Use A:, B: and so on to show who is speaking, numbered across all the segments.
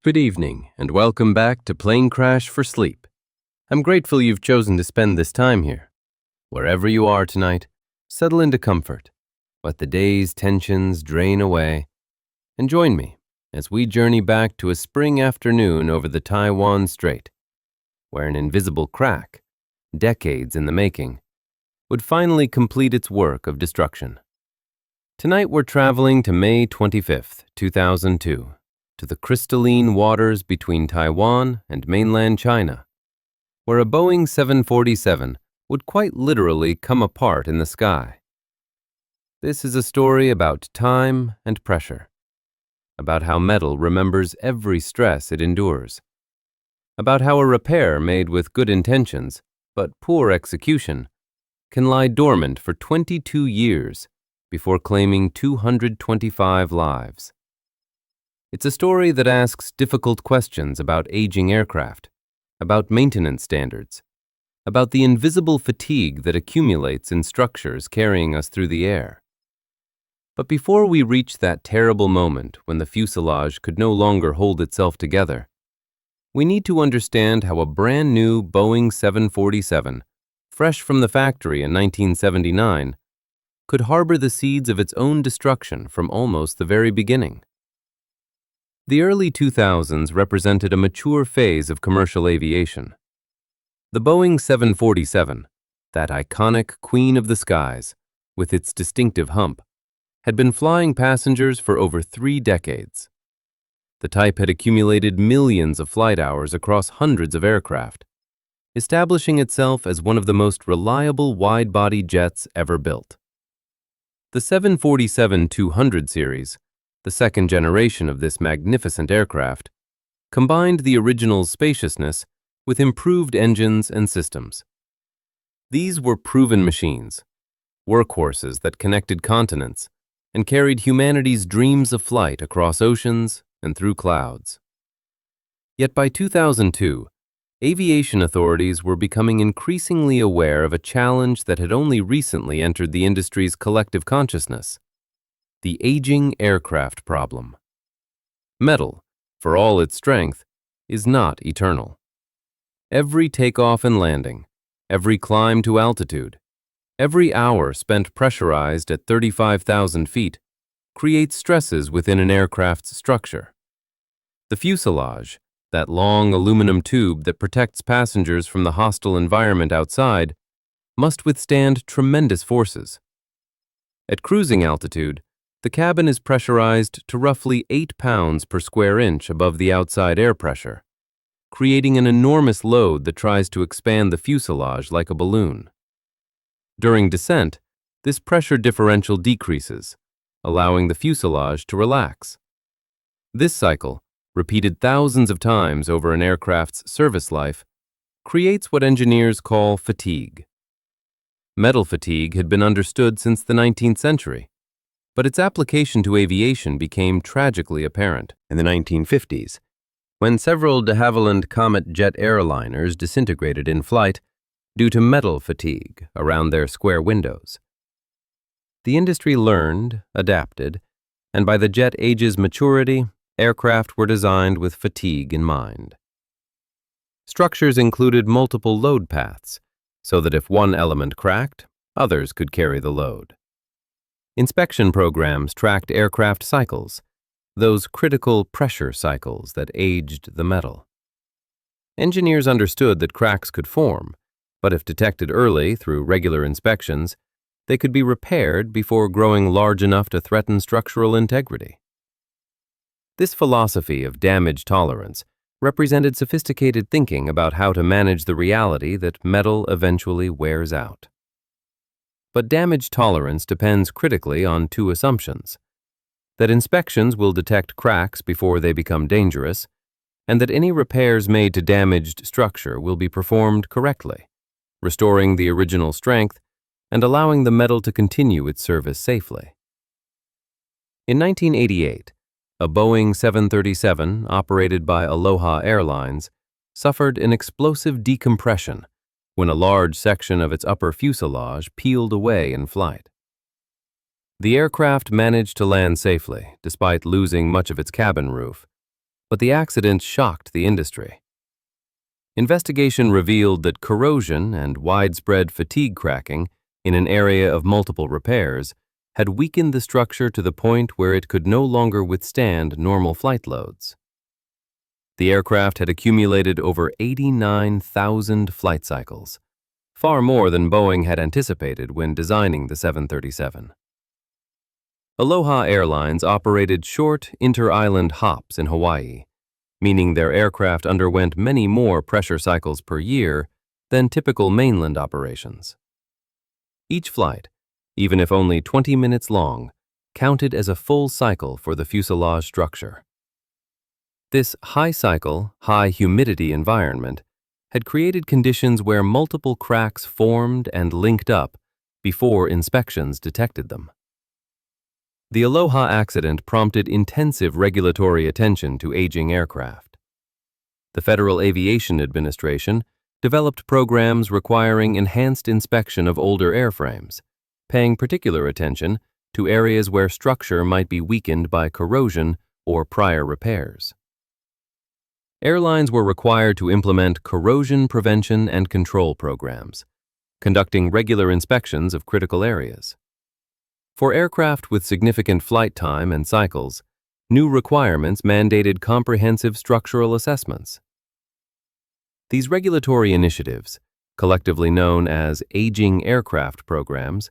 A: Good evening, and welcome back to Plane Crash for Sleep. I'm grateful you've chosen to spend this time here. Wherever you are tonight, settle into comfort. Let the day's tensions drain away, and join me as we journey back to a spring afternoon over the Taiwan Strait, where an invisible crack, decades in the making, would finally complete its work of destruction. Tonight we're traveling to May 25th, 2002. To the crystalline waters between Taiwan and mainland China, where a Boeing 747 would quite literally come apart in the sky. This is a story about time and pressure, about how metal remembers every stress it endures, about how a repair made with good intentions but poor execution can lie dormant for 22 years before claiming 225 lives. It's a story that asks difficult questions about aging aircraft, about maintenance standards, about the invisible fatigue that accumulates in structures carrying us through the air. But before we reach that terrible moment when the fuselage could no longer hold itself together, we need to understand how a brand new Boeing 747, fresh from the factory in 1979, could harbor the seeds of its own destruction from almost the very beginning. The early 2000s represented a mature phase of commercial aviation. The Boeing 747, that iconic queen of the skies, with its distinctive hump, had been flying passengers for over 3 decades. The type had accumulated millions of flight hours across hundreds of aircraft, establishing itself as one of the most reliable wide-body jets ever built. The 747-200 series, the second generation of this magnificent aircraft, combined the original's spaciousness with improved engines and systems. These were proven machines, workhorses that connected continents and carried humanity's dreams of flight across oceans and through clouds. Yet by 2002, aviation authorities were becoming increasingly aware of a challenge that had only recently entered the industry's collective consciousness: the aging aircraft problem. Metal, for all its strength, is not eternal. Every takeoff and landing, every climb to altitude, every hour spent pressurized at 35,000 feet creates stresses within an aircraft's structure. The fuselage, that long aluminum tube that protects passengers from the hostile environment outside, must withstand tremendous forces. At cruising altitude, the cabin is pressurized to roughly 8 pounds per square inch above the outside air pressure, creating an enormous load that tries to expand the fuselage like a balloon. During descent, this pressure differential decreases, allowing the fuselage to relax. This cycle, repeated thousands of times over an aircraft's service life, creates what engineers call fatigue. Metal fatigue had been understood since the 19th century, but its application to aviation became tragically apparent in the 1950s, when several de Havilland Comet jet airliners disintegrated in flight due to metal fatigue around their square windows. The industry learned, adapted, and by the jet age's maturity, aircraft were designed with fatigue in mind. Structures included multiple load paths, so that if one element cracked, others could carry the load. Inspection programs tracked aircraft cycles, those critical pressure cycles that aged the metal. Engineers understood that cracks could form, but if detected early through regular inspections, they could be repaired before growing large enough to threaten structural integrity. This philosophy of damage tolerance represented sophisticated thinking about how to manage the reality that metal eventually wears out. But damage tolerance depends critically on 2 assumptions: that inspections will detect cracks before they become dangerous, and that any repairs made to damaged structure will be performed correctly, restoring the original strength and allowing the metal to continue its service safely. In 1988, a Boeing 737 operated by Aloha Airlines suffered an explosive decompression when a large section of its upper fuselage peeled away in flight. The aircraft managed to land safely, despite losing much of its cabin roof, But the accident shocked the industry. Investigation revealed that corrosion and widespread fatigue cracking in an area of multiple repairs had weakened the structure to the point where it could no longer withstand normal flight loads. The aircraft had accumulated over 89,000 flight cycles, far more than Boeing had anticipated when designing the 737. Aloha Airlines operated short inter-island hops in Hawaii, meaning their aircraft underwent many more pressure cycles per year than typical mainland operations. Each flight, even if only 20 minutes long, counted as a full cycle for the fuselage structure. This high-cycle, high-humidity environment had created conditions where multiple cracks formed and linked up before inspections detected them. The Aloha accident prompted intensive regulatory attention to aging aircraft. The Federal Aviation Administration developed programs requiring enhanced inspection of older airframes, paying particular attention to areas where structure might be weakened by corrosion or prior repairs. Airlines were required to implement corrosion prevention and control programs, conducting regular inspections of critical areas. For aircraft with significant flight time and cycles, new requirements mandated comprehensive structural assessments. These regulatory initiatives, collectively known as aging aircraft programs,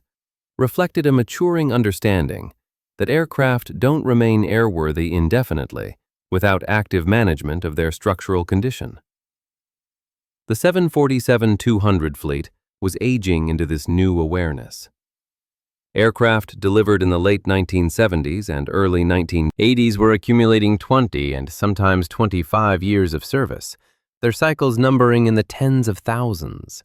A: reflected a maturing understanding that aircraft don't remain airworthy indefinitely without active management of their structural condition. The 747-200 fleet was aging into this new awareness. Aircraft delivered in the late 1970s and early 1980s were accumulating 20 and sometimes 25 years of service, their cycles numbering in the tens of thousands.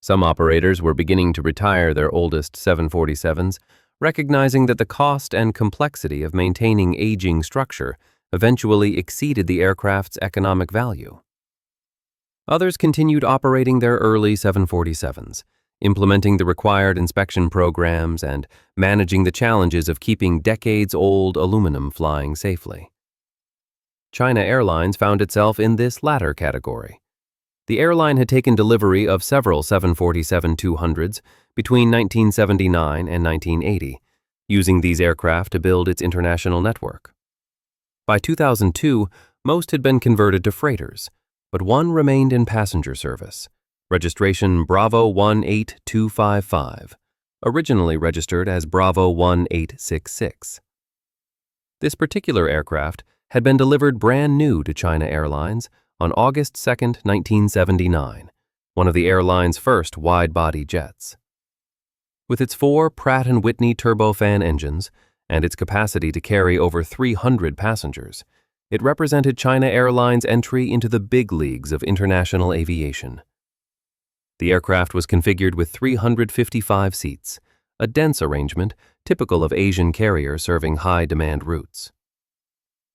A: Some operators were beginning to retire their oldest 747s, recognizing that the cost and complexity of maintaining aging structure eventually exceeded the aircraft's economic value. Others continued operating their early 747s, implementing the required inspection programs and managing the challenges of keeping decades-old aluminum flying safely. China Airlines found itself in this latter category. The airline had taken delivery of several 747-200s between 1979 and 1980, using these aircraft to build its international network. By 2002, most had been converted to freighters, but one remained in passenger service, registration Bravo 18255, originally registered as Bravo 1866. This particular aircraft had been delivered brand new to China Airlines on August 2, 1979, one of the airline's first wide-body jets. With its 4 Pratt & Whitney turbofan engines and its capacity to carry over 300 passengers, it represented China Airlines' entry into the big leagues of international aviation. The aircraft was configured with 355 seats, a dense arrangement typical of Asian carriers serving high-demand routes.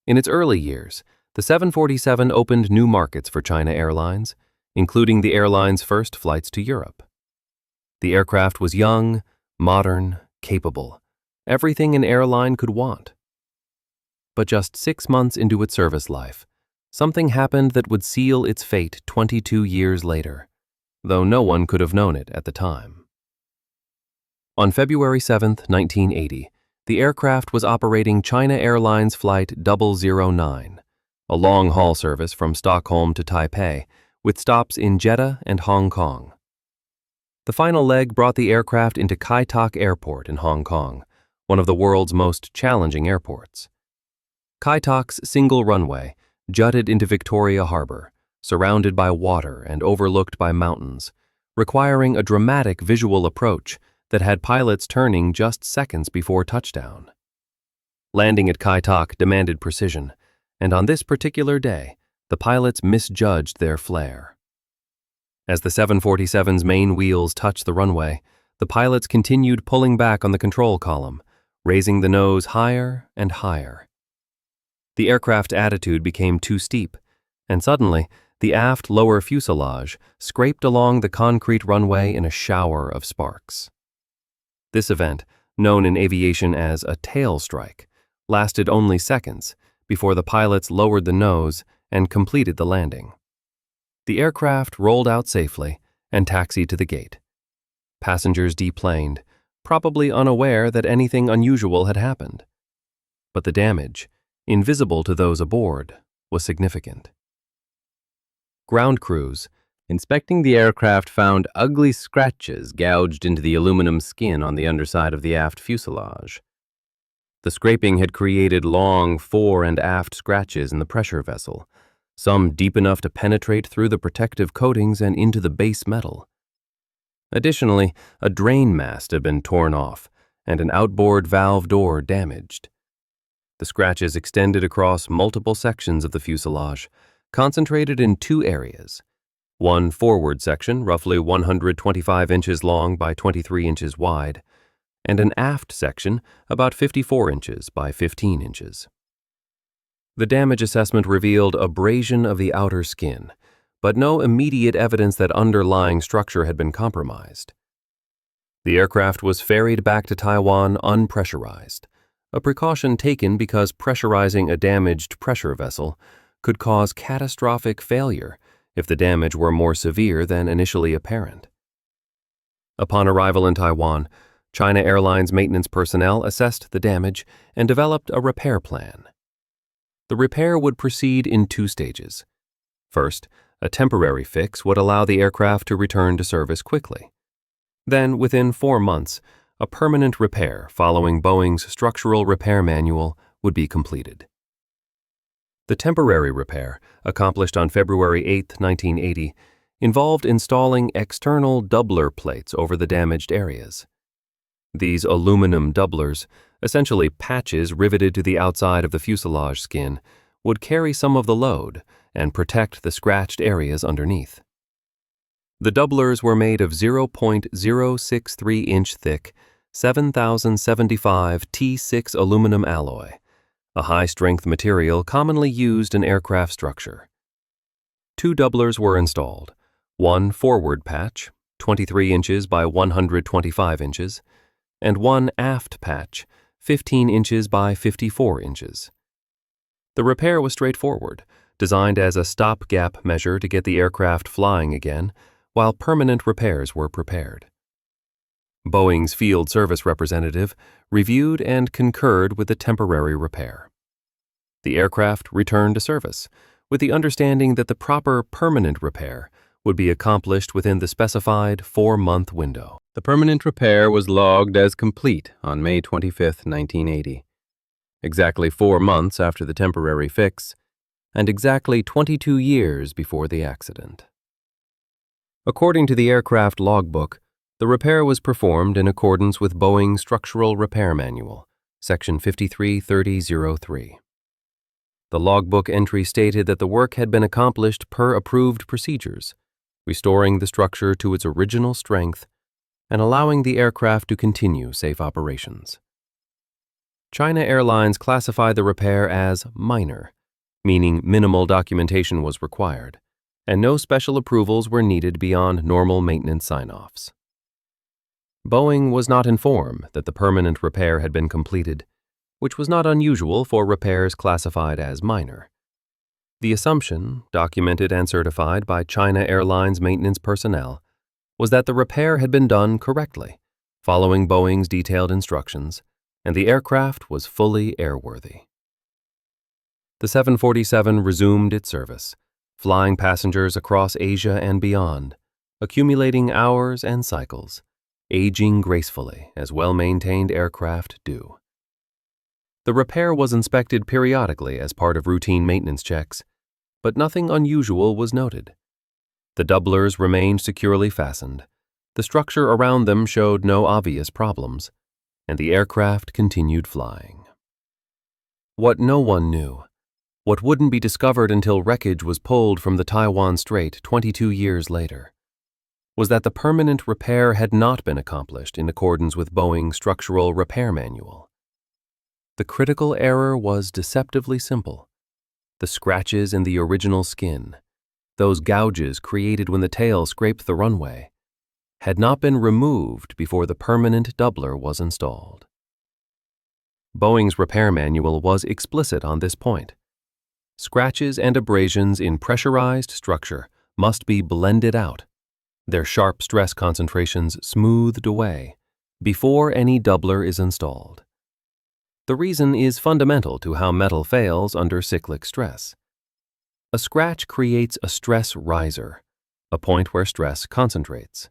A: In its early years, the 747 opened new markets for China Airlines, including the airline's first flights to Europe. The aircraft was young, modern, capable, everything an airline could want. But just 6 months into its service life, something happened that would seal its fate 22 years later, though no one could have known it at the time. On February 7, 1980, the aircraft was operating China Airlines Flight 009, a long-haul service from Stockholm to Taipei, with stops in Jeddah and Hong Kong. The final leg brought the aircraft into Kai Tak Airport in Hong Kong, one of the world's most challenging airports. Kai Tak's single runway jutted into Victoria Harbor, surrounded by water and overlooked by mountains, requiring a dramatic visual approach that had pilots turning just seconds before touchdown. Landing at Kai Tak demanded precision, and on this particular day, the pilots misjudged their flare. As the 747's main wheels touched the runway, the pilots continued pulling back on the control column, raising the nose higher and higher. The aircraft's attitude became too steep, and suddenly, the aft lower fuselage scraped along the concrete runway in a shower of sparks. This event, known in aviation as a tail strike, lasted only seconds, before the pilots lowered the nose and completed the landing. The aircraft rolled out safely and taxied to the gate. Passengers deplaned, probably unaware that anything unusual had happened. But the damage, invisible to those aboard, was significant. Ground crews, inspecting the aircraft, found ugly scratches gouged into the aluminum skin on the underside of the aft fuselage. The scraping had created long fore and aft scratches in the pressure vessel, some deep enough to penetrate through the protective coatings and into the base metal. Additionally, a drain mast had been torn off and an outboard valve door damaged. The scratches extended across multiple sections of the fuselage, concentrated in two areas. One forward section, roughly 125 inches long by 23 inches wide, and an aft section about 54 inches by 15 inches. The damage assessment revealed abrasion of the outer skin, but no immediate evidence that underlying structure had been compromised. The aircraft was ferried back to Taiwan unpressurized, a precaution taken because pressurizing a damaged pressure vessel could cause catastrophic failure if the damage were more severe than initially apparent. Upon arrival in Taiwan, China Airlines maintenance personnel assessed the damage and developed a repair plan. The repair would proceed in two stages. First, a temporary fix would allow the aircraft to return to service quickly. Then, within 4 months, a permanent repair following Boeing's structural repair manual would be completed. The temporary repair, accomplished on February 8, 1980, involved installing external doubler plates over the damaged areas. These aluminum doublers, essentially patches riveted to the outside of the fuselage skin, would carry some of the load and protect the scratched areas underneath. The doublers were made of 0.063-inch thick, 7075 T6 aluminum alloy, a high-strength material commonly used in aircraft structure. 2 doublers were installed, one forward patch, 23 inches by 125 inches, and one aft patch, 15 inches by 54 inches. The repair was straightforward, designed as a stopgap measure to get the aircraft flying again, while permanent repairs were prepared. Boeing's field service representative reviewed and concurred with the temporary repair. The aircraft returned to service, with the understanding that the proper permanent repair would be accomplished within the specified 4-month window. The permanent repair was logged as complete on May 25, 1980, exactly 4 months after the temporary fix, and exactly 22 years before the accident. According to the aircraft logbook, the repair was performed in accordance with Boeing Structural Repair Manual, Section 533003. The logbook entry stated that the work had been accomplished per approved procedures, restoring the structure to its original strength and allowing the aircraft to continue safe operations. China Airlines classified the repair as minor, meaning minimal documentation was required, and no special approvals were needed beyond normal maintenance sign-offs. Boeing was not informed that the permanent repair had been completed, which was not unusual for repairs classified as minor. The assumption, documented and certified by China Airlines maintenance personnel, was that the repair had been done correctly, following Boeing's detailed instructions, and the aircraft was fully airworthy. The 747 resumed its service, flying passengers across Asia and beyond, accumulating hours and cycles, aging gracefully as well-maintained aircraft do. The repair was inspected periodically as part of routine maintenance checks, but nothing unusual was noted. The doublers remained securely fastened, the structure around them showed no obvious problems, and the aircraft continued flying. What no one knew, what wouldn't be discovered until wreckage was pulled from the Taiwan Strait 22 years later, was that the permanent repair had not been accomplished in accordance with Boeing's Structural Repair Manual. The critical error was deceptively simple. The scratches in the original skin, those gouges created when the tail scraped the runway, had not been removed before the permanent doubler was installed.
B: Boeing's repair manual was explicit on this point. Scratches and abrasions in pressurized structure must be blended out, their sharp stress concentrations smoothed away, before any doubler is installed. The reason is fundamental to how metal fails under cyclic stress. A scratch creates a stress riser, a point where stress concentrates.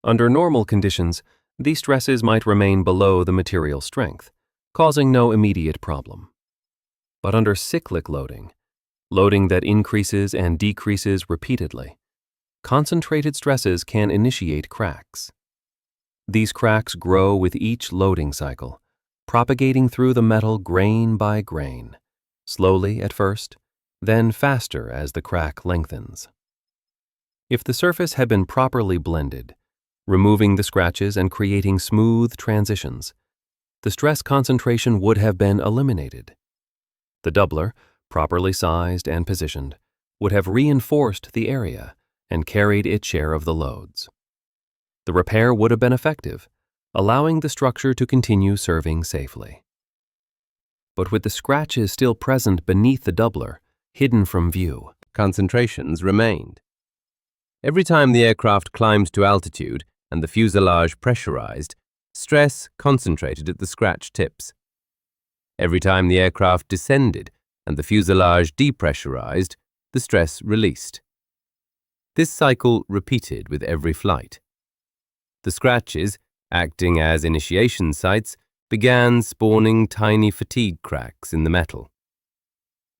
B: Under normal conditions, these stresses might remain below the material strength, causing no immediate problem. But under cyclic loading that increases and decreases repeatedly, concentrated stresses can initiate cracks. These cracks grow with each loading cycle, propagating through the metal grain by grain, slowly at first, then faster as the crack lengthens. If the surface had been properly blended, removing the scratches and creating smooth transitions, the stress concentration would have been eliminated. The doubler, properly sized and positioned, would have reinforced the area and carried its share of the loads. The repair would have been effective, allowing the structure to continue serving safely. But with the scratches still present beneath the doubler, hidden from view,
A: concentrations remained. Every time the aircraft climbed to altitude and the fuselage pressurized, stress concentrated at the scratch tips. Every time the aircraft descended and the fuselage depressurized, the stress released. This cycle repeated with every flight. The scratches, acting as initiation sites, began spawning tiny fatigue cracks in the metal.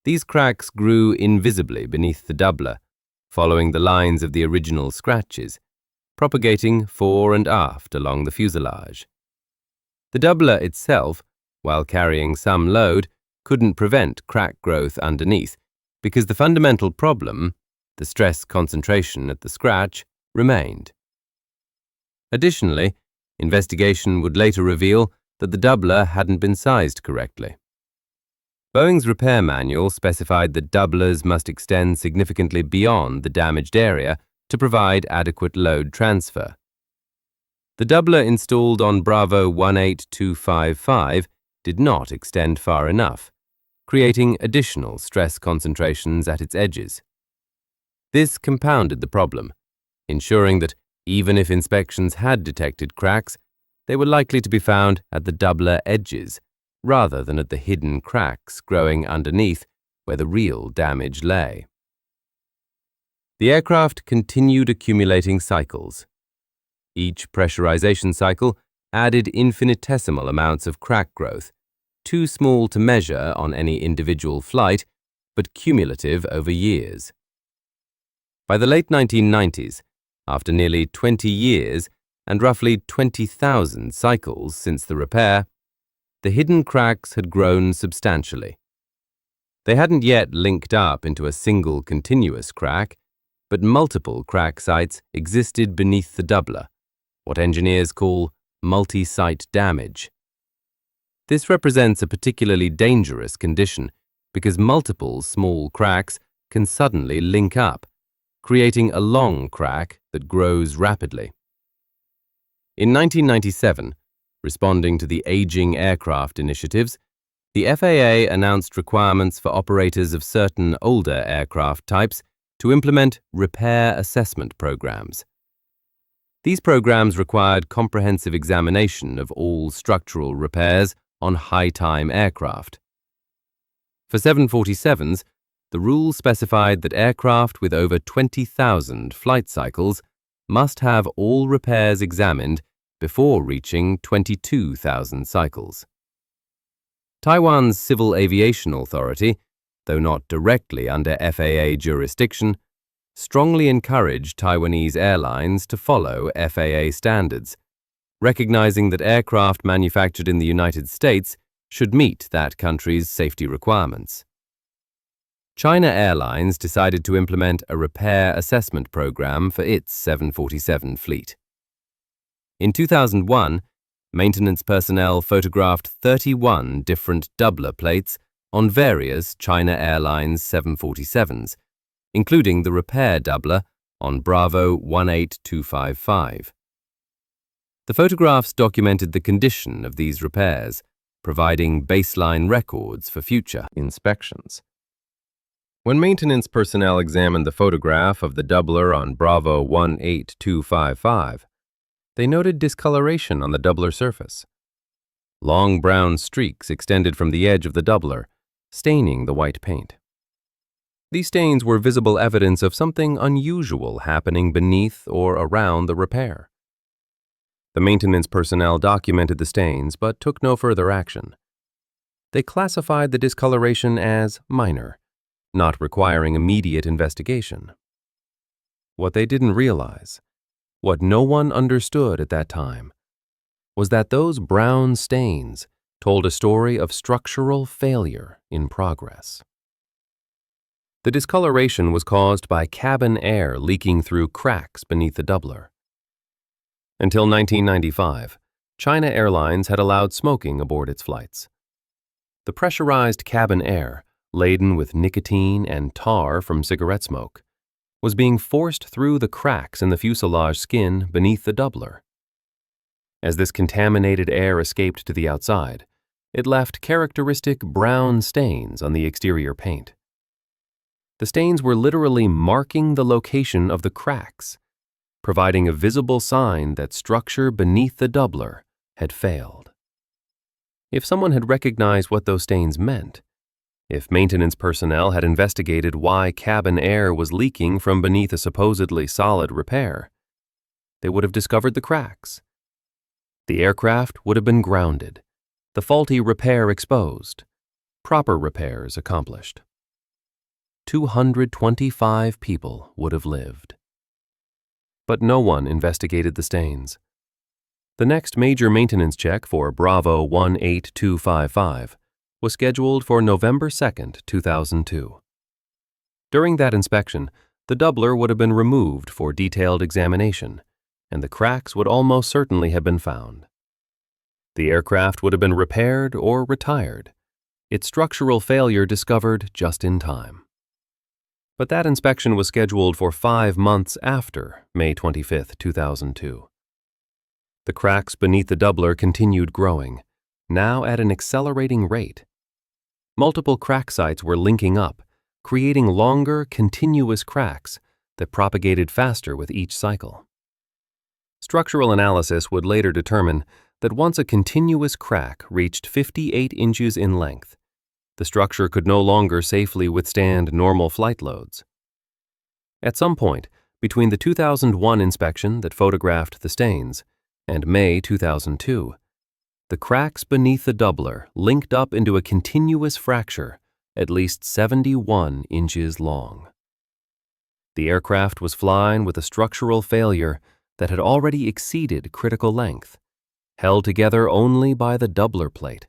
A: These cracks grew invisibly beneath the doubler, following the lines of the original scratches, propagating fore and aft along the fuselage. The doubler itself, while carrying some load, couldn't prevent crack growth underneath because the fundamental problem, the stress concentration at the scratch, remained. Additionally, investigation would later reveal that the doubler hadn't been sized correctly. Boeing's repair manual specified that doublers must extend significantly beyond the damaged area to provide adequate load transfer. The doubler installed on Bravo 18255 did not extend far enough, creating additional stress concentrations at its edges. This compounded the problem, ensuring that even if inspections had detected cracks, they were likely to be found at the doubler edges rather than at the hidden cracks growing underneath where the real damage lay. The aircraft continued accumulating cycles. Each pressurization cycle added infinitesimal amounts of crack growth, too small to measure on any individual flight, but cumulative over years. By the late 1990s, after nearly 20 years and roughly 20,000 cycles since the repair, the hidden cracks had grown substantially. They hadn't yet linked up into a single continuous crack, but multiple crack sites existed beneath the doubler, what engineers call multi-site damage. This represents a particularly dangerous condition because multiple small cracks can suddenly link up, creating a long crack that grows rapidly. In 1997, responding to the aging aircraft initiatives, the FAA announced requirements for operators of certain older aircraft types to implement repair assessment programs. These programs required comprehensive examination of all structural repairs on high-time aircraft. For 747s, the rules specified that aircraft with over 20,000 flight cycles must have all repairs examined before reaching 22,000 cycles. Taiwan's Civil Aviation Authority, though not directly under FAA jurisdiction, strongly encouraged Taiwanese airlines to follow FAA standards, recognizing that aircraft manufactured in the United States should meet that country's safety requirements. China Airlines decided to implement a repair assessment program for its 747 fleet. In 2001, maintenance personnel photographed 31 different doubler plates on various China Airlines 747s, including the repair doubler on Bravo 18255. The photographs documented the condition of these repairs, providing baseline records for future inspections. When maintenance personnel examined the photograph of the doubler on Bravo 18255, they noted discoloration on the doubler surface. Long brown streaks extended from the edge of the doubler, staining the white paint. These stains were visible evidence of something unusual happening beneath or around the repair. The maintenance personnel documented the stains but took no further action. They classified the discoloration as minor, not requiring immediate investigation. What they didn't realize, what no one understood at that time, was that those brown stains told a story of structural failure in progress. The discoloration was caused by cabin air leaking through cracks beneath the doubler. Until 1995, China Airlines had allowed smoking aboard its flights. The pressurized cabin air, laden with nicotine and tar from cigarette smoke, was being forced through the cracks in the fuselage skin beneath the doubler. As this contaminated air escaped to the outside, it left characteristic brown stains on the exterior paint. The stains were literally marking the location of the cracks, providing a visible sign that structure beneath the doubler had failed. If someone had recognized what those stains meant, if maintenance personnel had investigated why cabin air was leaking from beneath a supposedly solid repair, they would have discovered the cracks. The aircraft would have been grounded, the faulty repair exposed, proper repairs accomplished. 225 people would have lived. But no one investigated the stains. The next major maintenance check for Bravo 18255 was scheduled for November 2, 2002. During that inspection, the doubler would have been removed for detailed examination, and the cracks would almost certainly have been found. The aircraft would have been repaired or retired, its structural failure discovered just in time. But that inspection was scheduled for 5 months after May 25, 2002. The cracks beneath the doubler continued growing, now at an accelerating rate. Multiple crack sites were linking up, creating longer, continuous cracks that propagated faster with each cycle. Structural analysis would later determine that once a continuous crack reached 58 inches in length, the structure could no longer safely withstand normal flight loads. At some point, between the 2001 inspection that photographed the stains and May 2002, the cracks beneath the doubler linked up into a continuous fracture at least 71 inches long. The aircraft was flying with a structural failure that had already exceeded critical length, held together only by the doubler plate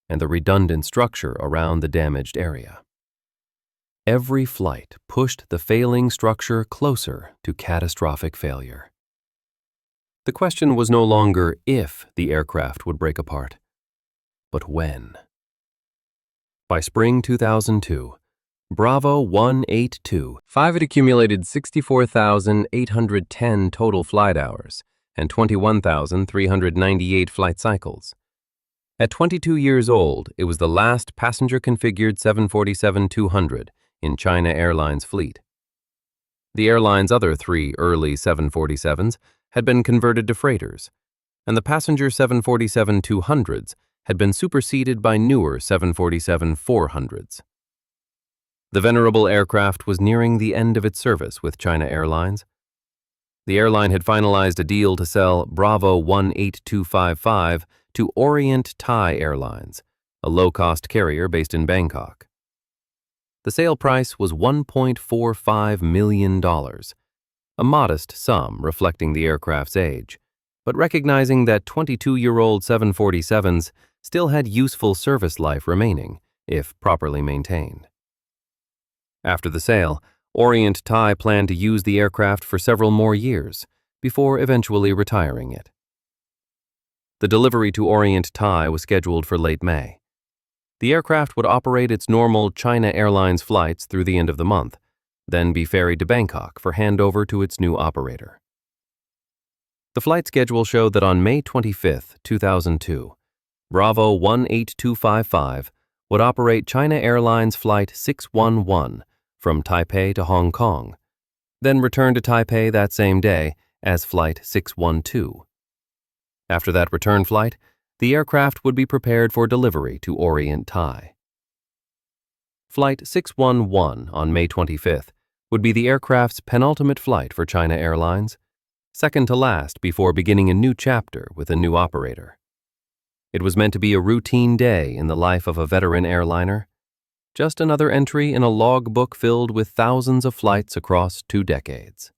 A: and the redundant structure around the damaged area. Every flight pushed the failing structure closer to catastrophic failure. The question was no longer if the aircraft would break apart, but when. By spring 2002, Bravo 182-5 had accumulated 64,810 total flight hours and 21,398 flight cycles. At 22 years old, it was the last passenger-configured 747-200 in China Airlines fleet. The airline's other 3 early 747s had been converted to freighters, and the passenger 747-200s had been superseded by newer 747-400s. The venerable aircraft was nearing the end of its service with China Airlines. The airline had finalized a deal to sell Bravo 18255 to Orient Thai Airlines, a low-cost carrier based in Bangkok. The sale price was $1.45 million, a modest sum reflecting the aircraft's age, but recognizing that 22-year-old 747s still had useful service life remaining, if properly maintained. After the sale, Orient Thai planned to use the aircraft for several more years, before eventually retiring it. The delivery to Orient Thai was scheduled for late May. The aircraft would operate its normal China Airlines flights through the end of the month, then be ferried to Bangkok for handover to its new operator. The flight schedule showed that on May 25, 2002,
B: Bravo 18255 would operate China Airlines Flight 611 from Taipei to Hong Kong, then return to Taipei that same day as Flight 612. After that return flight, the aircraft would be prepared for delivery to Orient Thai. Flight 611 on May 25th would be the aircraft's penultimate flight for China Airlines, second to last before beginning a new chapter with a new operator. It was meant to be a routine day in the life of a veteran airliner, just another entry in a logbook filled with thousands of flights across 2 decades.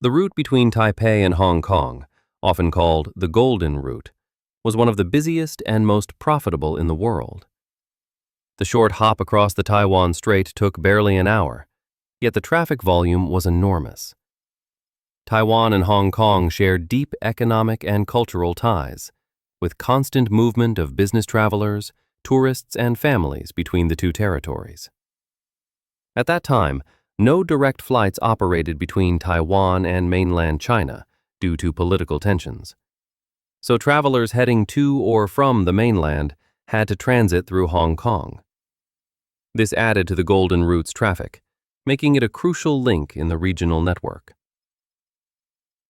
B: The route between Taipei and Hong Kong, often called the Golden Route, was one of the busiest and most profitable in the world. The short hop across the Taiwan Strait took barely an hour, yet the traffic volume was enormous. Taiwan and Hong Kong shared deep economic and cultural ties, with constant movement of business travelers, tourists, and families between the two territories. At that time, no direct flights operated between Taiwan and mainland China due to political tensions. So travelers heading to or from the mainland had to transit through Hong Kong. This added to the Golden Route's traffic, making it a crucial link in the regional network.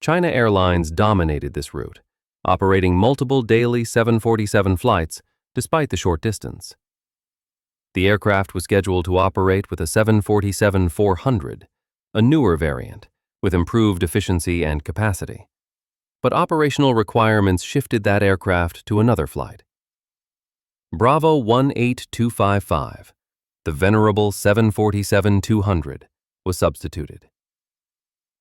B: China Airlines dominated this route, operating multiple daily 747 flights despite the short distance. The aircraft was scheduled to operate with a 747-400, a newer variant with improved efficiency and capacity. But operational requirements shifted that aircraft to another flight. Bravo 18255, the venerable 747-200, was substituted.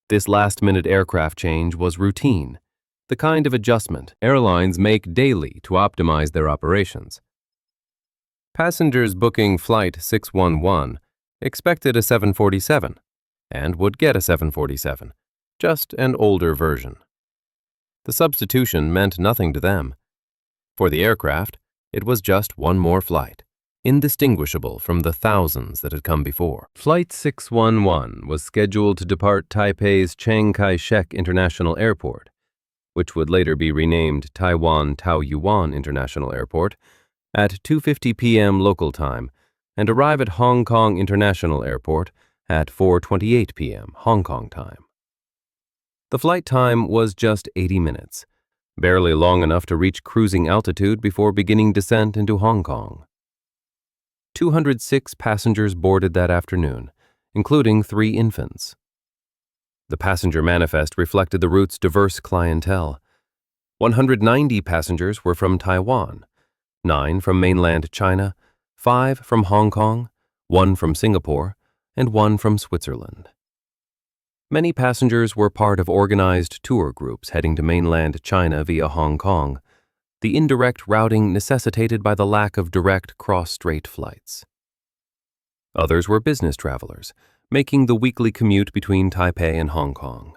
B: This last-minute aircraft change was routine, the kind of adjustment airlines make daily to optimize their operations. Passengers booking Flight 611 expected a 747 and would get a 747, just an older version. The substitution meant nothing to them. For the aircraft, it was just one more flight, indistinguishable from the thousands that had come before. Flight 611 was scheduled to depart Taipei's Chiang Kai-shek International Airport, which would later be renamed Taiwan Taoyuan International Airport, at 2:50 p.m. local time and arrive at Hong Kong International Airport at 4:28 p.m. Hong Kong time. The flight time was just 80 minutes, barely long enough to reach cruising altitude before beginning descent into Hong Kong. 206 passengers boarded that afternoon, including 3 infants. The passenger manifest reflected the route's diverse clientele. 190 passengers were from Taiwan, 9 from mainland China, 5 from Hong Kong, 1 from Singapore, and 1 from Switzerland. Many passengers were part of organized tour groups heading to mainland China via Hong Kong, the indirect routing necessitated by the lack of direct cross-strait flights. Others were business travelers, making the weekly commute between Taipei and Hong Kong.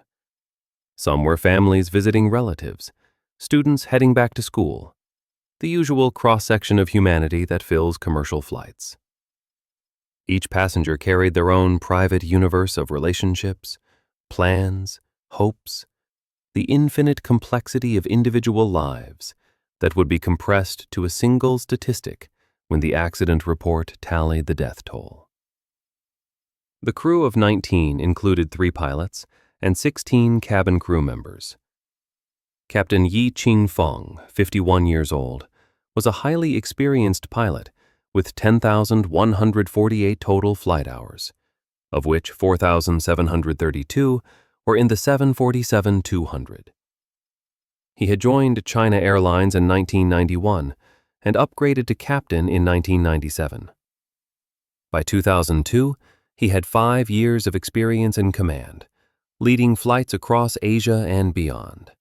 B: Some were families visiting relatives, students heading back to school, the usual cross-section of humanity that fills commercial flights. Each passenger carried their own private universe of relationships, plans, hopes, the infinite complexity of individual lives that would be compressed to a single statistic when the accident report tallied the death toll. The crew of 19 included 3 pilots and 16 cabin crew members. Captain Yi Qing-fong, 51 years old, was a highly experienced pilot with 10,148 total flight hours, of which 4,732 were in the 747-200. He had joined China Airlines in 1991 and upgraded to captain in 1997. By 2002, he had 5 years of experience in command, leading flights across Asia and beyond.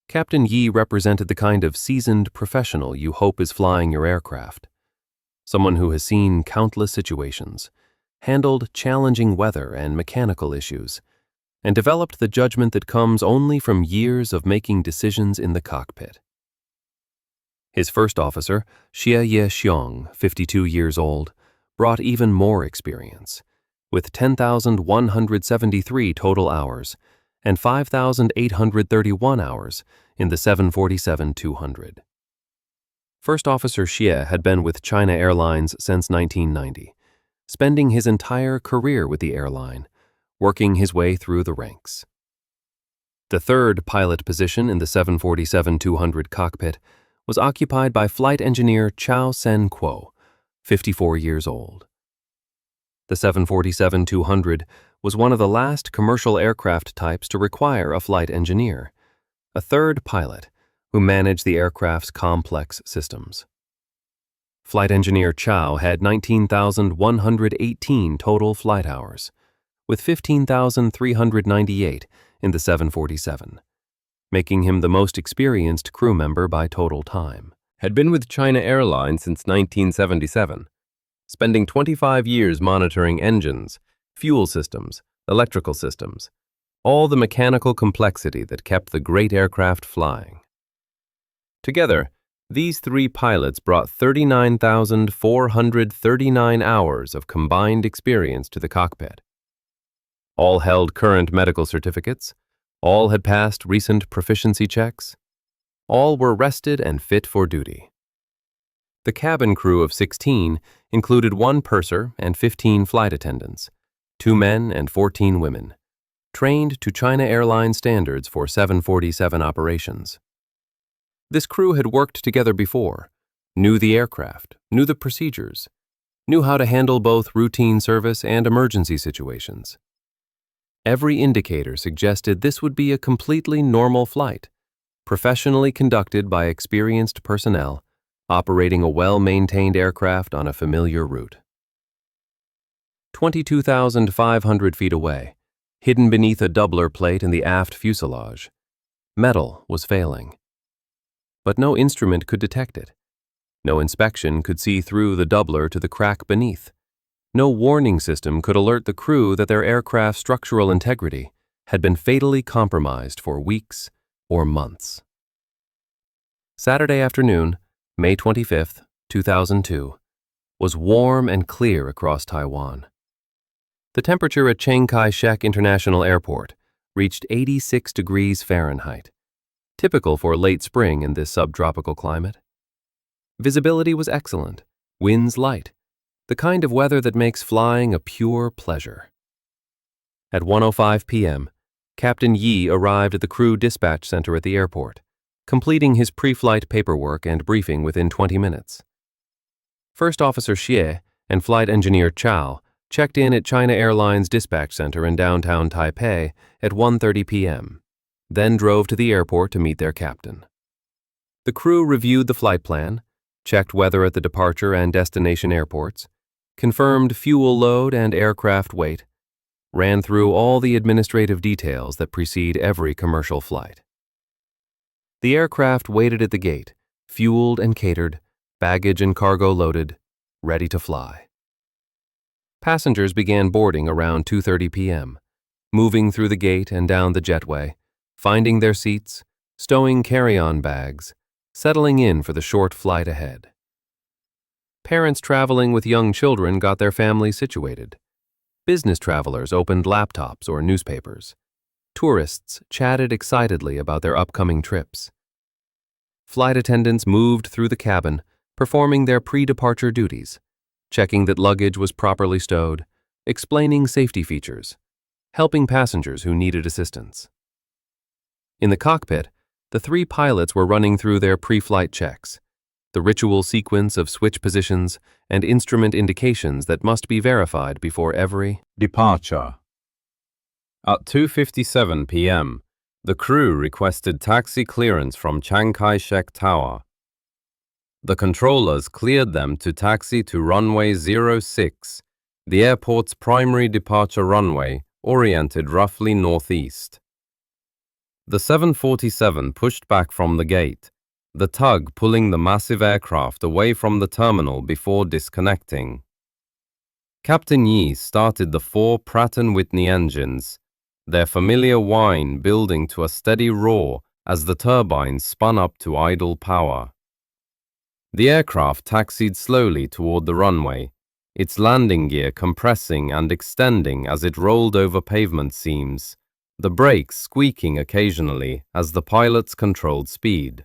B: Captain Yi represented the kind of seasoned professional you hope is flying your aircraft, someone who has seen countless situations, handled challenging weather and mechanical issues, and developed the judgment that comes only from years of making decisions in the cockpit. His first officer, Xie Ye-xiong, 52 years old, brought even more experience, with 10,173 total hours and 5,831 hours in the 747-200. First Officer Xie had been with China Airlines since 1990, spending his entire career with the airline, working his way through the ranks. The third pilot position in the 747-200 cockpit was occupied by flight engineer Chao Sen-kuo, 54 years old. The 747-200 was one of the last commercial aircraft types to require a flight engineer, a third pilot who managed the aircraft's complex systems. Flight engineer Chao had 19,118 total flight hours, with 15,398 in the 747, making him the most experienced crew member by total time.
A: Had been with China Airlines since 1977, spending 25 years monitoring engines, fuel systems, electrical systems, all the mechanical complexity that kept the great aircraft flying. Together, these three pilots brought 39,439 hours of combined experience to the cockpit. All held current medical certificates, all had passed recent proficiency checks, all were rested and fit for duty. The cabin crew of 16 included 1 purser and 15 flight attendants, 2 men and 14 women, trained to China Airlines standards for 747 operations. This crew had worked together before, knew the aircraft, knew the procedures, knew how to handle both routine service and emergency situations. Every indicator suggested this would be a completely normal flight, professionally conducted by experienced personnel, operating a well-maintained aircraft on a familiar route. 22,500 feet away, hidden beneath a doubler plate in the aft fuselage, metal was failing. But no instrument could detect it. No inspection could see through the doubler to the crack beneath. No warning system could alert the crew that their aircraft's structural integrity had been fatally compromised for weeks or months. Saturday afternoon, May 25, 2002, was warm and clear across Taiwan. The temperature at Chiang Kai-shek International Airport reached 86 degrees Fahrenheit, typical for late spring in this subtropical climate. Visibility was excellent, winds light, the kind of weather that makes flying a pure pleasure. At 1:05 p.m., Captain Yi arrived at the crew dispatch center at the airport, completing his pre-flight paperwork and briefing within 20 minutes. First Officer Xie and Flight Engineer Chao checked in at China Airlines Dispatch Center in downtown Taipei at 1:30 p.m., then drove to the airport to meet their captain. The crew reviewed the flight plan, checked weather at the departure and destination airports, confirmed fuel load and aircraft weight, ran through all the administrative details that precede every commercial flight. The aircraft waited at the gate, fueled and catered, baggage and cargo loaded, ready to fly. Passengers began boarding around 2:30 p.m., moving through the gate and down the jetway, finding their seats, stowing carry-on bags, settling in for the short flight ahead. Parents traveling with young children got their families situated. Business travelers opened laptops or newspapers. Tourists chatted excitedly about their upcoming trips. Flight attendants moved through the cabin, performing their pre-departure duties, checking that luggage was properly stowed, explaining safety features, helping passengers who needed assistance. In the cockpit, the three pilots were running through their pre-flight checks, the ritual sequence of switch positions and instrument indications that must be verified before every departure. At 2:57 p.m., the crew requested taxi clearance from Chiang Kai-shek Tower. The controllers cleared them to taxi to runway 06, the airport's primary departure runway, oriented roughly northeast. The 747 pushed back from the gate, the tug pulling the massive aircraft away from the terminal before disconnecting. Captain Yi started the 4 Pratt & Whitney engines, their familiar whine building to a steady roar as the turbines spun up to idle power. The aircraft taxied slowly toward the runway, its landing gear compressing and extending as it rolled over pavement seams, the brakes squeaking occasionally as the pilots controlled speed.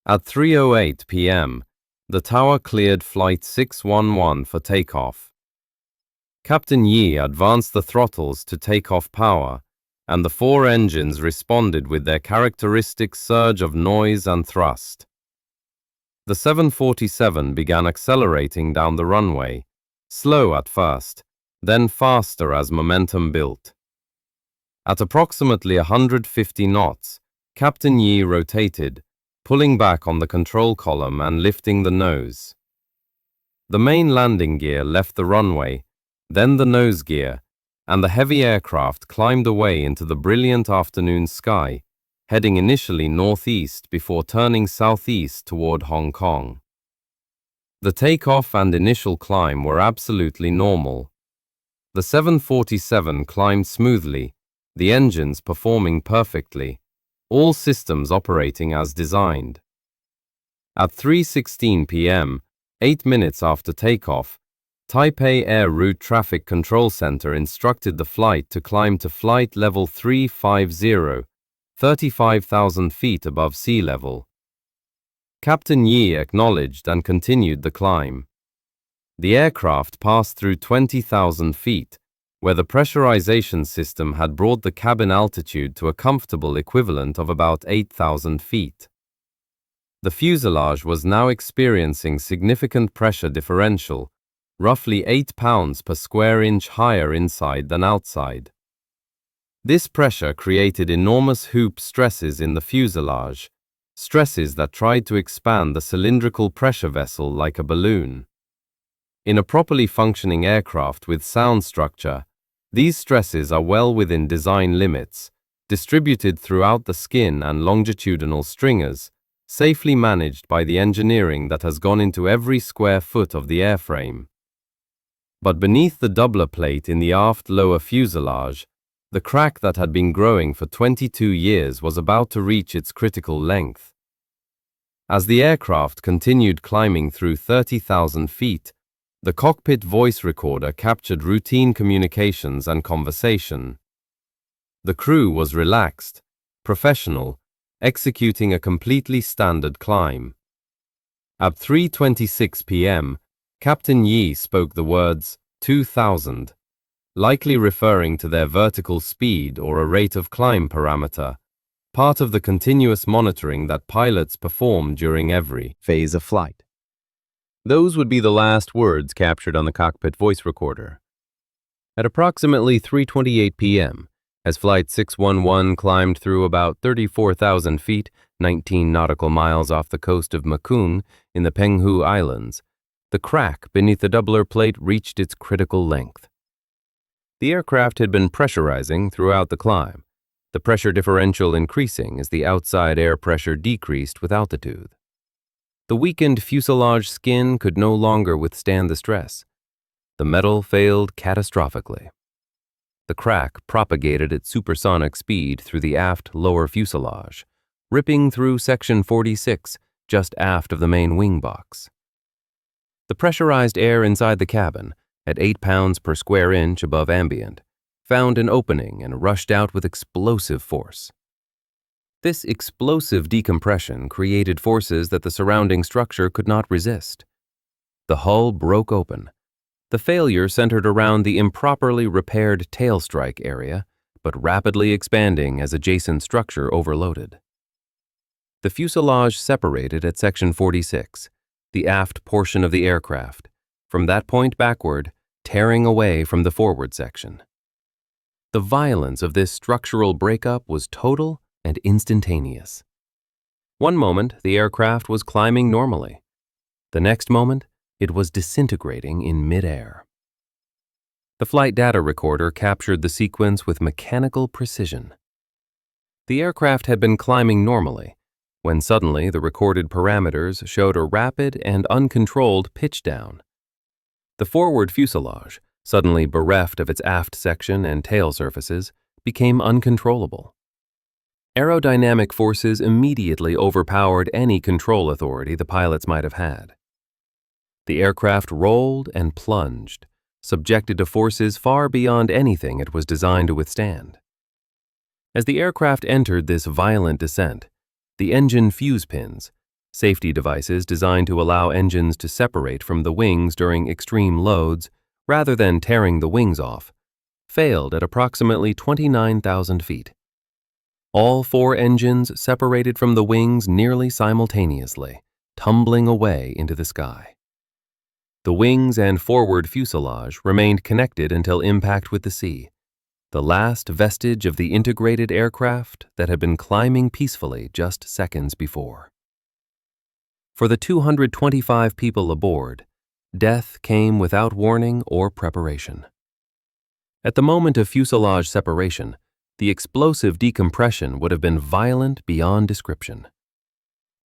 A: At 3:08 p.m., the tower cleared Flight 611 for takeoff. Captain Yi advanced the throttles to takeoff power, and the four engines responded with their characteristic surge of noise and thrust. The 747 began accelerating down the runway, slow at first, then faster as momentum built. At approximately 150 knots, Captain Yi rotated, pulling back on the control column and lifting the nose. The main landing gear left the runway, then the nose gear, and the heavy aircraft climbed away into the brilliant afternoon sky, heading initially northeast before turning southeast toward Hong Kong. The takeoff and initial climb were absolutely normal. The 747 climbed smoothly, the engines performing perfectly, all systems operating as designed. At 3:16 p.m., 8 minutes after takeoff, Taipei Air Route Traffic Control Center instructed the flight to climb to flight level 350, 35,000 feet above sea level. Captain Yi acknowledged and continued the climb. The aircraft passed through 20,000 feet, where the pressurization system had brought the cabin altitude to a comfortable equivalent of about 8,000 feet. The fuselage was now experiencing significant pressure differential, roughly 8 pounds per square inch higher inside than outside. This pressure created enormous hoop stresses in the fuselage, stresses that tried to expand the cylindrical pressure vessel like a balloon. In a properly functioning aircraft with sound structure, these stresses are well within design limits, distributed throughout the skin and longitudinal stringers, safely managed by the engineering that has gone into every square foot of the airframe. But beneath the doubler plate in the aft lower fuselage, the crack that had been growing for 22 years was about to reach its critical length. As the aircraft continued climbing through 30,000 feet, the cockpit voice recorder captured routine communications and conversation. The crew was relaxed, professional, executing a completely standard climb. At 3:26 p.m., Captain Yi spoke the words 2,000, likely referring to their vertical speed or a rate of climb parameter, part of the continuous monitoring that pilots perform during every phase of flight. Those would be the last words captured on the cockpit voice recorder. At approximately 3:28 p.m., as Flight 611 climbed through about 34,000 feet, 19 nautical miles off the coast of Makun in the Penghu Islands, the crack beneath the doubler plate reached its critical length. The aircraft had been pressurizing throughout the climb, the pressure differential increasing as the outside air pressure decreased with altitude. The weakened fuselage skin could no longer withstand the stress. The metal failed catastrophically. The crack propagated at supersonic speed through the aft lower fuselage, ripping through section 46 just aft of the main wing box. The pressurized air inside the cabin, at 8 pounds per square inch above ambient, found an opening and rushed out with explosive force. This explosive decompression created forces that the surrounding structure could not resist. The hull broke open. The failure centered around the improperly repaired tail strike area, but rapidly expanding as adjacent structure overloaded. The fuselage separated at section 46, the aft portion of the aircraft, from that point backward, tearing away from the forward section. The violence of this structural breakup was total and instantaneous. One moment, the aircraft was climbing normally. The next moment, it was disintegrating in midair. The flight data recorder captured the sequence with mechanical precision. The aircraft had been climbing normally, when suddenly the recorded parameters showed a rapid and uncontrolled pitch down. The forward fuselage, suddenly bereft of its aft section and tail surfaces, became uncontrollable. Aerodynamic forces immediately overpowered any control authority the pilots might have had. The aircraft rolled and plunged, subjected to forces far beyond anything it was designed to withstand. As the aircraft entered this violent descent, the engine fuse pins,
B: Safety devices designed to allow engines to separate from the wings during extreme loads, rather than tearing the wings off, failed at approximately 29,000 feet. All 4 engines separated from the wings nearly simultaneously, tumbling away into the sky. The wings and forward fuselage remained connected until impact with the sea, the last vestige of the integrated aircraft that had been climbing peacefully just seconds before. For the 225 people aboard, death came without warning or preparation. At the moment of fuselage separation, the explosive decompression would have been violent beyond description.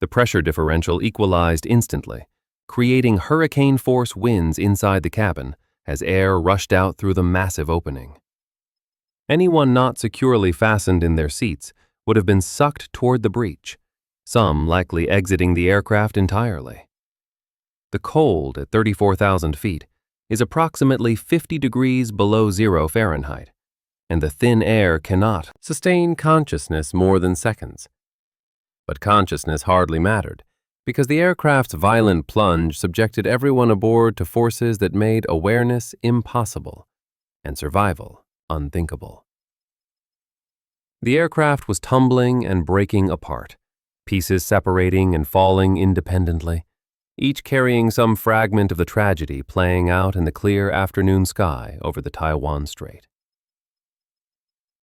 B: The pressure differential equalized instantly, creating hurricane-force winds inside the cabin as air rushed out through the massive opening. Anyone not securely fastened in their seats would have been sucked toward the breach, some likely exiting the aircraft entirely. The cold at 34,000 feet is approximately 50 degrees below 0 Fahrenheit, and the thin air cannot
A: sustain consciousness more than seconds. But consciousness hardly mattered, because the aircraft's violent plunge subjected everyone aboard to forces that made awareness impossible and survival unthinkable. The aircraft was tumbling and breaking apart, pieces separating and falling independently, each carrying some fragment of the tragedy playing out in the clear afternoon sky over the Taiwan Strait.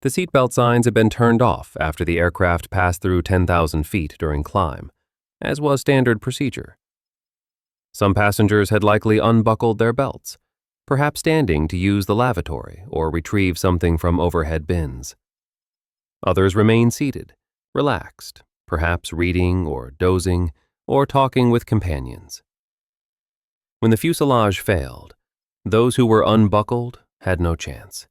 A: The seatbelt signs had been turned off after the aircraft passed through 10,000 feet during climb, as was standard procedure. Some passengers had likely unbuckled their belts, perhaps standing to use the lavatory or retrieve something from overhead bins. Others remained seated, relaxed, perhaps reading or dozing or talking with companions. When the fuselage failed, those who were unbuckled had no chance.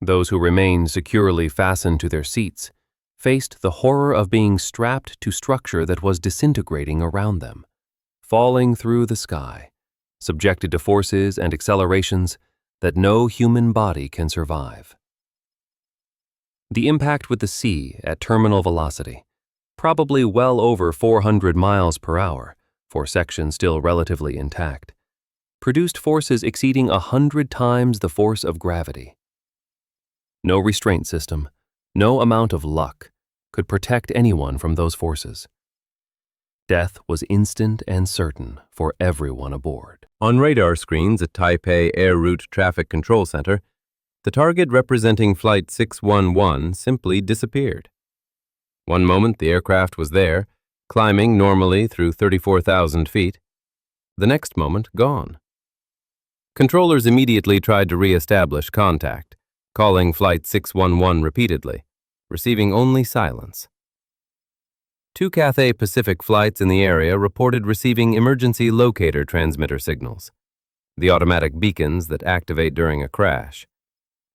A: Those who remained securely fastened to their seats faced the horror of being strapped to structure that was disintegrating around them, falling through the sky, subjected to forces and accelerations that no human body can survive. The impact with the sea at terminal velocity, probably well over 400 miles per hour for sections still relatively intact, produced forces exceeding 100 times the force of gravity. No restraint system, no amount of luck could protect anyone from those forces. Death was instant and certain for everyone aboard. On radar screens at Taipei Air Route Traffic Control Center, the target representing Flight 611 simply disappeared. One moment the aircraft was there, climbing normally through 34,000 feet. The next moment, gone. Controllers immediately tried to re-establish contact, calling Flight 611 repeatedly, receiving only silence. 2 Cathay Pacific flights in the area reported receiving emergency locator transmitter signals, the automatic beacons that activate during a crash,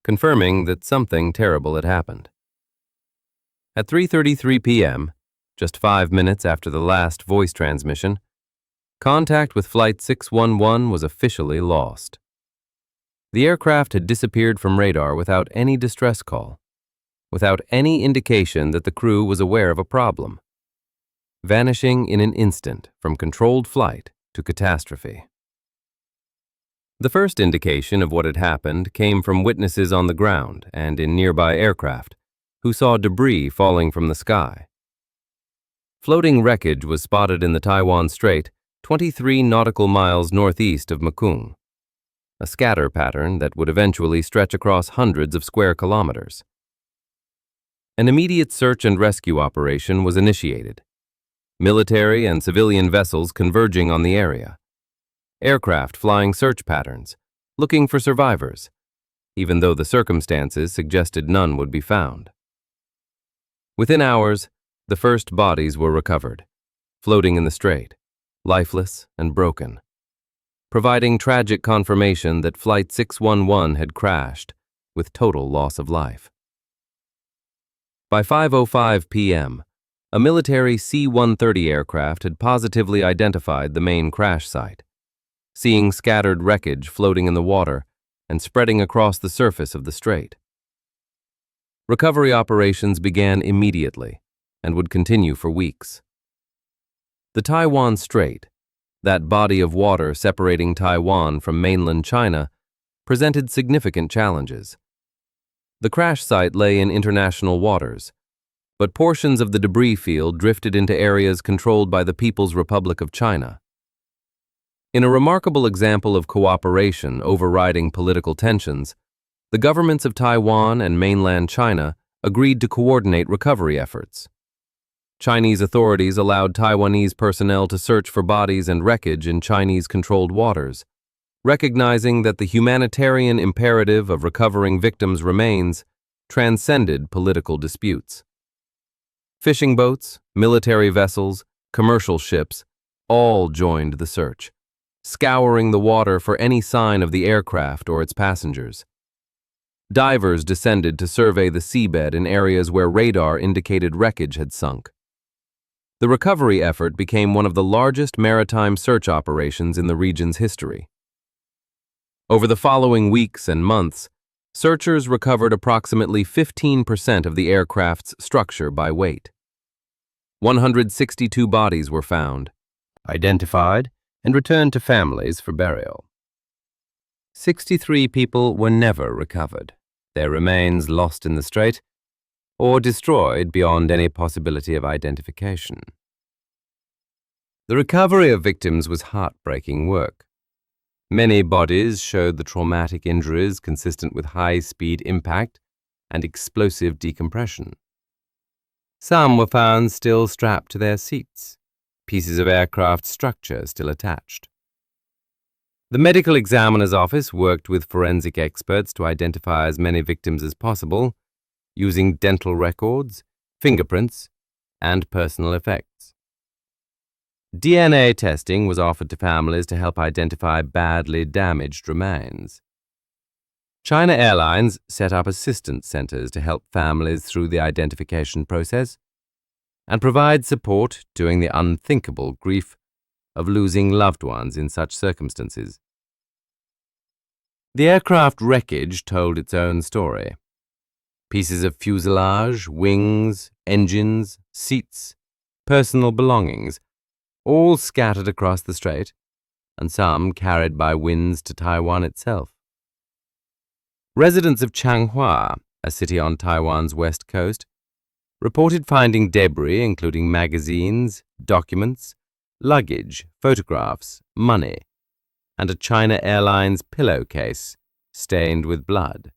A: confirming that something terrible had happened. At 3:33 p.m., just 5 minutes after the last voice transmission, contact with Flight 611 was officially lost. The aircraft had disappeared from radar without any distress call, without any indication that the crew was aware of a problem, vanishing in an instant from controlled flight to catastrophe. The first indication of what had happened came from witnesses on the ground and in nearby aircraft, who saw debris falling from the sky. Floating wreckage was spotted in the Taiwan Strait, 23 nautical miles northeast of Mekong, a scatter pattern that would eventually stretch across hundreds of square kilometers. An immediate search and rescue operation was initiated, military and civilian vessels converging on the area, aircraft flying search patterns, looking for survivors, even though the circumstances suggested none would be found. Within hours, the first bodies were recovered, floating in the strait, lifeless and broken, providing tragic confirmation that Flight 611 had crashed with total loss of life. By 5:05 p.m., a military C-130 aircraft had positively identified the main crash site, seeing scattered wreckage floating in the water and spreading across the surface of the strait. Recovery operations began immediately and would continue for weeks. The Taiwan Strait, that body of water separating Taiwan from mainland China, presented significant challenges. The crash site lay in international waters, but portions of the debris field drifted into areas controlled by the People's Republic of China. In a remarkable example of cooperation overriding political tensions, the governments of Taiwan and mainland China agreed to coordinate recovery efforts. Chinese authorities allowed Taiwanese personnel to search for bodies and wreckage in Chinese-controlled waters, recognizing that the humanitarian imperative of recovering victims' remains transcended political disputes. Fishing boats, military vessels, commercial ships all joined the search, scouring the water for any sign of the aircraft or its passengers. Divers descended to survey the seabed in areas where radar indicated wreckage had sunk. The recovery effort became one of the largest maritime search operations in the region's history. Over the following weeks and months, searchers recovered approximately 15% of the aircraft's structure by weight. 162 bodies were found, identified, and returned to families for burial. 63 people were never recovered, their remains lost in the strait or destroyed beyond any possibility of identification. The recovery of victims was heartbreaking work. Many bodies showed the traumatic injuries consistent with high-speed impact and explosive decompression. Some were found still strapped to their seats, pieces of aircraft structure still attached. The medical examiner's office worked with forensic experts to identify as many victims as possible, using dental records, fingerprints, and personal effects. DNA testing was offered to families to help identify badly damaged remains. China Airlines set up assistance centers to help families through the identification process and provide support during the unthinkable grief of losing loved ones in such circumstances. The aircraft wreckage told its own story. Pieces of fuselage, wings, engines, seats, personal belongings, all scattered across the strait, and some carried by winds to Taiwan itself. Residents of Changhua, a city on Taiwan's west coast, reported finding debris including magazines, documents, luggage, photographs, money, and a China Airlines pillowcase stained with blood.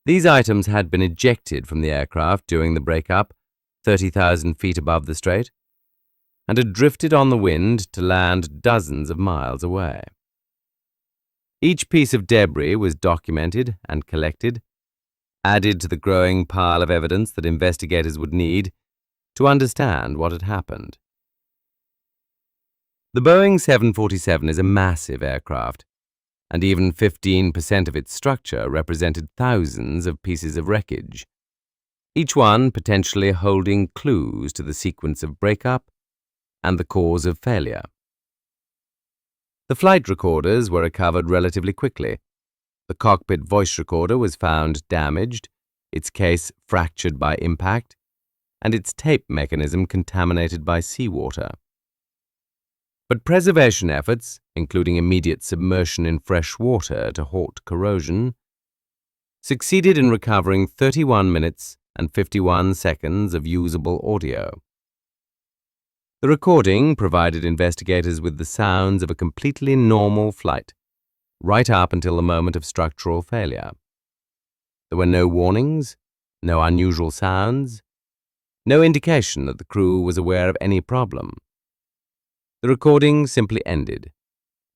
A: These items had been ejected from the aircraft during the breakup, 30,000 feet above the strait, and had drifted on the wind to land dozens of miles away. Each piece of debris was documented and collected, added to the growing pile of evidence that investigators would need to understand what had happened. The Boeing 747 is a massive aircraft, and even 15% of its structure represented thousands of pieces of wreckage, each one potentially holding clues to the sequence of breakup and the cause of failure. The flight recorders were recovered relatively quickly. The cockpit voice recorder was found damaged, its case fractured by impact, and its tape mechanism contaminated by seawater. But preservation efforts, including immediate submersion in fresh water to halt corrosion, succeeded in recovering 31 minutes and 51 seconds of usable audio. The recording provided investigators with the sounds of a completely normal flight, right up until the moment of structural failure. There were no warnings, no unusual sounds, no indication that the crew was aware of any problem. The recording simply ended,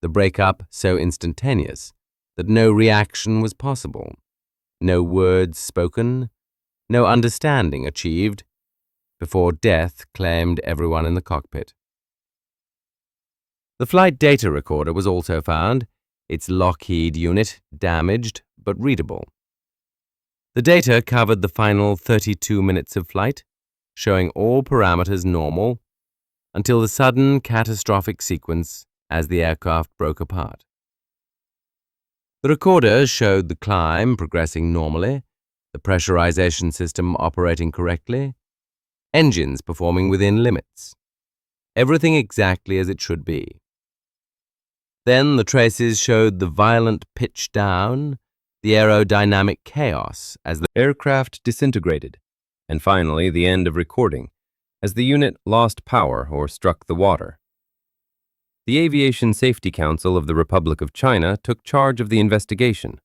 A: the breakup so instantaneous that no reaction was possible, no words spoken, no understanding achieved, before death claimed everyone in the cockpit. The flight data recorder was also found, its Lockheed unit damaged but readable. The data covered the final 32 minutes of flight, showing all parameters normal, until the sudden catastrophic sequence as the aircraft broke apart. The recorder showed the climb progressing normally, the pressurization system operating correctly, engines performing within limits. everything exactly as it should be. Then the traces showed the violent pitch down, the aerodynamic chaos as the aircraft disintegrated, and finally the end of recording as the unit lost power or struck the water. The Aviation Safety Council of the Republic of China took charge of the investigation.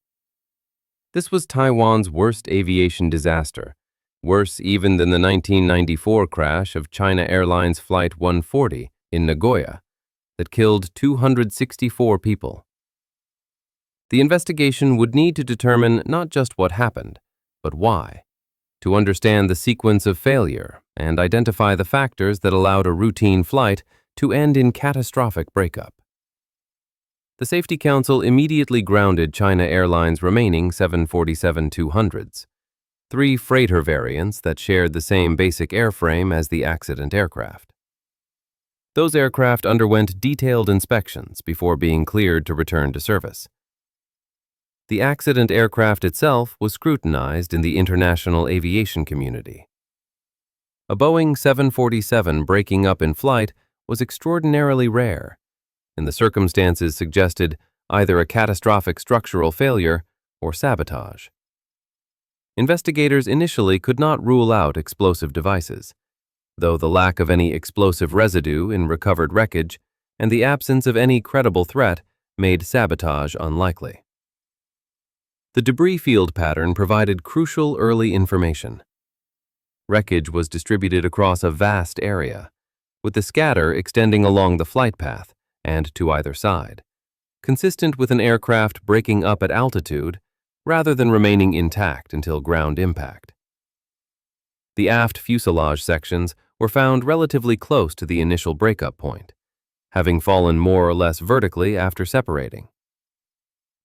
A: This was Taiwan's worst aviation disaster, worse even than the 1994 crash of China Airlines Flight 140 in Nagoya that killed 264 people. The investigation would need to determine not just what happened, but why, to understand the sequence of failure and identify the factors that allowed a routine flight to end in catastrophic breakup. The Safety Council immediately grounded China Airlines' remaining 747-200s, 3 freighter variants that shared the same basic airframe as the accident aircraft. Those aircraft underwent detailed inspections before being cleared to return to service. The accident aircraft itself was scrutinized in the international aviation community. A Boeing 747 breaking up in flight was extraordinarily rare, and the circumstances suggested either a catastrophic structural failure or sabotage. Investigators initially could not rule out explosive devices, though the lack of any explosive residue in recovered wreckage and the absence of any credible threat made sabotage unlikely. The debris field pattern provided crucial early information. Wreckage was distributed across a vast area, with the scatter extending along the flight path and to either side, consistent with an aircraft breaking up at altitude rather than remaining intact until ground impact. The aft fuselage sections were found relatively close to the initial breakup point, having fallen more or less vertically after separating.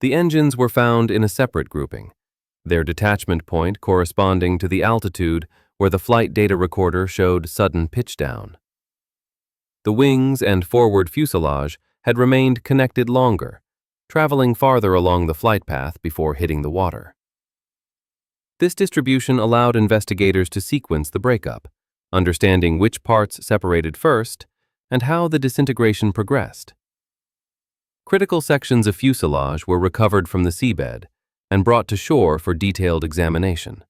A: The engines were found in a separate grouping, their detachment point corresponding to the altitude where the flight data recorder showed sudden pitch down. The wings and forward fuselage had remained connected longer, traveling farther along the flight path before hitting the water. This distribution allowed investigators to sequence the breakup, understanding which parts separated first and how the disintegration progressed. Critical sections of fuselage were recovered from the seabed and brought to shore for detailed examination.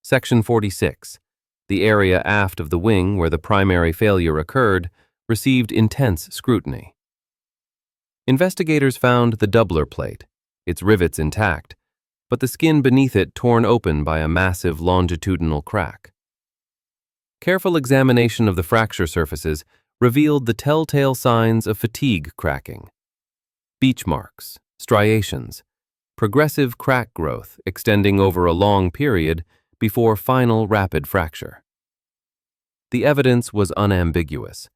A: Section 46, the area aft of the wing where the primary failure occurred, received intense scrutiny. Investigators found the doubler plate, its rivets intact, but the skin beneath it torn open by a massive longitudinal crack. Careful examination of the fracture surfaces revealed the telltale signs of fatigue cracking. Beach marks, striations, progressive crack growth extending over a long period before final rapid fracture. The evidence was unambiguous.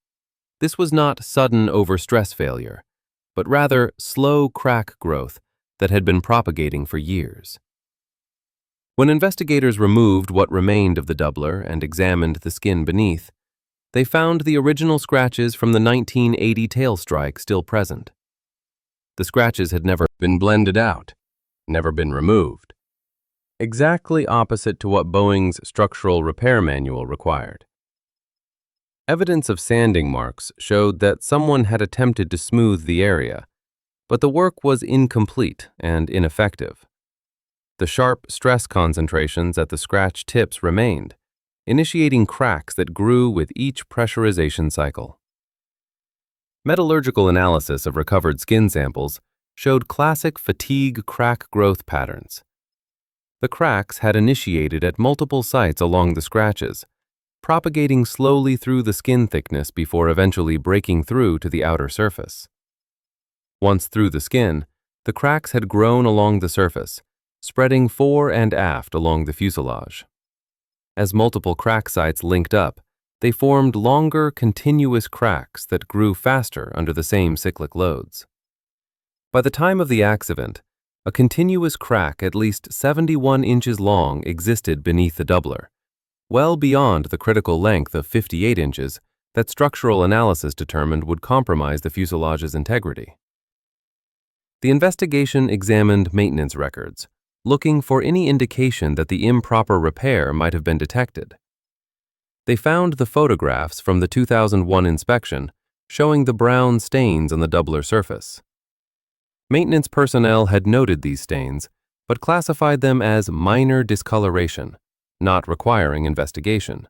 A: This was not sudden overstress failure, but rather slow crack growth that had been propagating for years. When investigators removed what remained of the doubler and examined the skin beneath, they found the original scratches from the 1980 tail strike still present. The scratches had never been blended out, never been removed, exactly opposite to what Boeing's structural repair manual required. Evidence of sanding marks showed that someone had attempted to smooth the area, but the work was incomplete and ineffective. The sharp stress concentrations at the scratch tips remained, initiating cracks that grew with each pressurization cycle. Metallurgical analysis of recovered skin samples showed classic fatigue crack growth patterns. The cracks had initiated at multiple sites along the scratches, propagating slowly through the skin thickness before eventually breaking through to the outer surface. Once through the skin, the cracks had grown along the surface, spreading fore and aft along the fuselage. As multiple crack sites linked up, they formed longer, continuous cracks that grew faster under the same cyclic loads. By the time of the accident, a continuous crack at least 71 inches long existed beneath the doubler, well beyond the critical length of 58 inches that structural analysis determined would compromise the fuselage's integrity. The investigation examined maintenance records, looking for any indication that the improper repair might have been detected.
B: They found the photographs from the 2001 inspection showing the brown stains on the doubler surface. Maintenance personnel had noted these stains, but classified them as minor discoloration, not requiring investigation.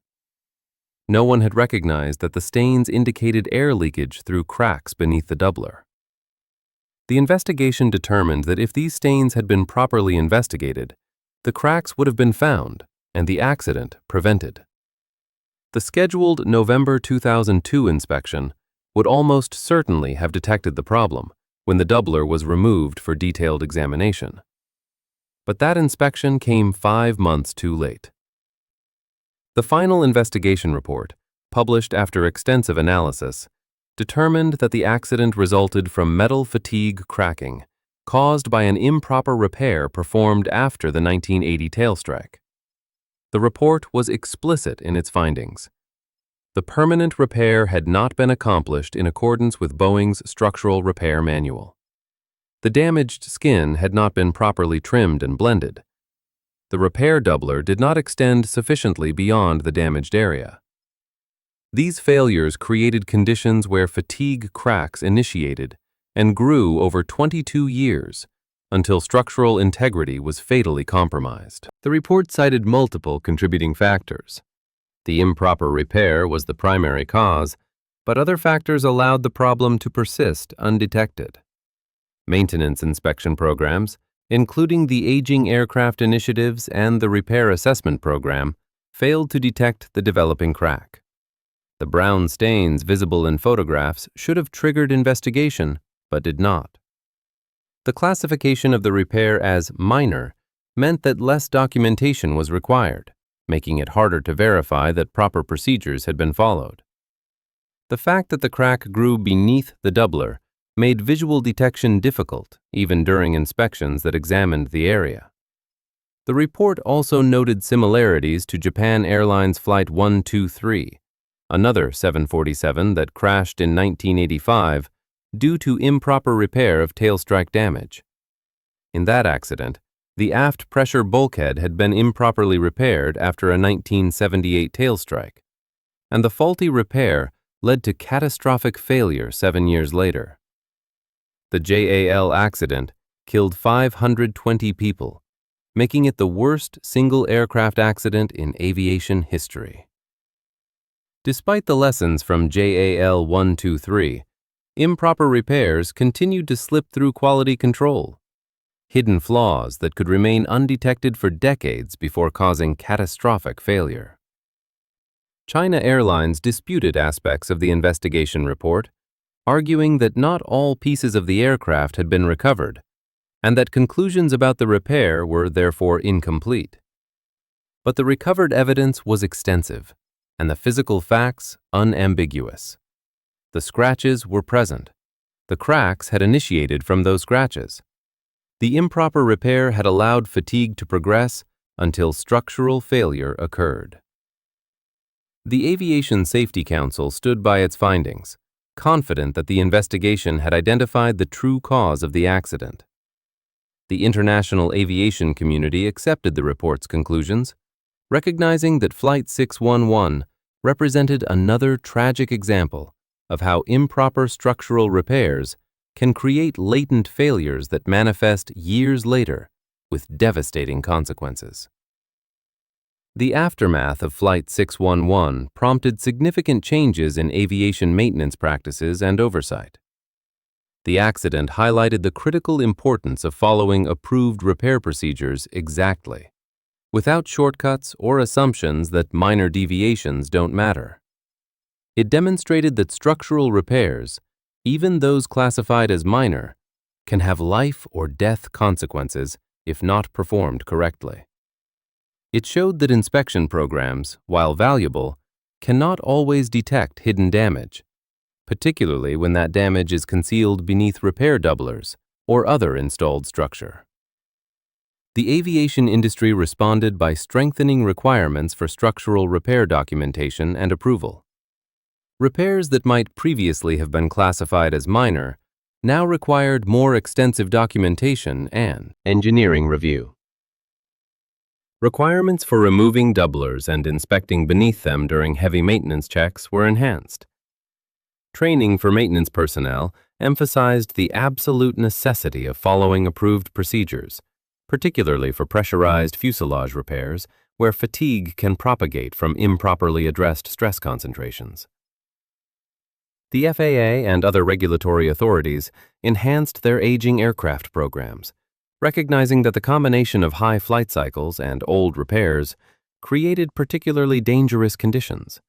B: No one had recognized that the stains indicated air leakage through cracks beneath the doubler. The investigation determined that if these stains had been properly investigated, the cracks would have been found and the accident prevented. The scheduled November 2002 inspection would almost certainly have detected the problem when the doubler was removed for detailed examination. But that inspection came 5 months too late. The final investigation report, published after extensive analysis, determined that the accident resulted from metal fatigue cracking caused by an improper repair performed after the 1980 tail strike. The report was explicit in its findings. The permanent repair had not been accomplished in accordance with Boeing's structural repair manual. The damaged skin had not been properly trimmed and blended. The repair doubler did not extend sufficiently beyond the damaged area. These failures created conditions where fatigue cracks initiated and grew over 22 years until structural integrity was fatally compromised. The report cited multiple contributing factors. The improper repair was the primary cause, but other factors allowed the problem to persist undetected. Maintenance inspection programs, including the Aging Aircraft Initiatives and the Repair Assessment Program, failed to detect the developing crack. The brown stains visible in photographs should have triggered investigation, but did not. The classification of the repair as minor meant that less documentation was required, making it harder to verify that proper procedures had been followed. The fact that the crack grew beneath the doubler made visual detection difficult even during inspections that examined the area. The report also noted similarities to Japan Airlines Flight 123, another 747 that crashed in 1985 due to improper repair of tail strike damage. In that accident, the aft pressure bulkhead had been improperly repaired after a 1978 tail strike, and the faulty repair led to catastrophic failure 7 years later. The JAL accident killed 520 people, making it the worst single aircraft accident in aviation history. Despite the lessons from JAL 123, improper repairs continued to slip through quality control, hidden flaws that could remain undetected for decades before causing catastrophic failure. China Airlines disputed aspects of the investigation report, arguing that not all pieces of the aircraft had been recovered, and that conclusions about the repair were therefore incomplete. But the recovered evidence was extensive, and the physical facts unambiguous. The scratches were present. The cracks had initiated from those scratches. The improper repair had allowed fatigue to progress until structural failure occurred. The Aviation Safety Council stood by its findings, confident that the investigation had identified the true cause of the accident. The international aviation community accepted the report's conclusions, recognizing that Flight 611 represented another tragic example of how improper structural repairs can create latent failures that manifest years later with devastating consequences. The aftermath of Flight 611 prompted significant changes in aviation maintenance practices and oversight. The accident highlighted the critical importance of following approved repair procedures exactly, without shortcuts or assumptions that minor deviations don't matter. It demonstrated that structural repairs, even those classified as minor, can have life or death consequences if not performed correctly. It showed that inspection programs, while valuable, cannot always detect hidden damage, particularly when that damage is concealed beneath repair doublers or other installed structure. The aviation industry responded by strengthening requirements for structural repair documentation and approval. Repairs that might previously have been classified as minor now required more extensive documentation and engineering review.
A: Requirements for removing doublers and inspecting beneath them during heavy maintenance checks were enhanced. Training for maintenance personnel emphasized the absolute necessity of following approved procedures, particularly for pressurized fuselage repairs where fatigue can propagate from improperly addressed stress concentrations. The FAA and other regulatory authorities enhanced their aging aircraft programs, recognizing that the combination of high flight cycles and old repairs created particularly dangerous conditions.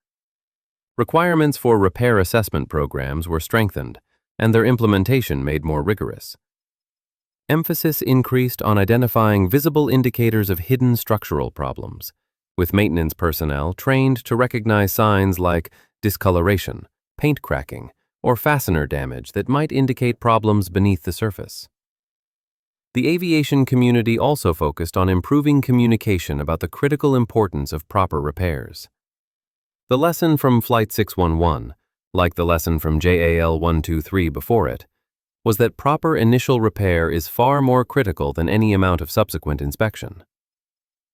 A: Requirements for repair assessment programs were strengthened, and their implementation made more rigorous. Emphasis increased on identifying visible indicators of hidden structural problems, with maintenance personnel trained to recognize signs like discoloration, paint cracking, or fastener damage that might indicate problems beneath the surface. The aviation community also focused on improving communication about the critical importance of proper repairs. The lesson from Flight 611, like the lesson from JAL 123 before it, was that proper initial repair is far more critical than any amount of subsequent inspection.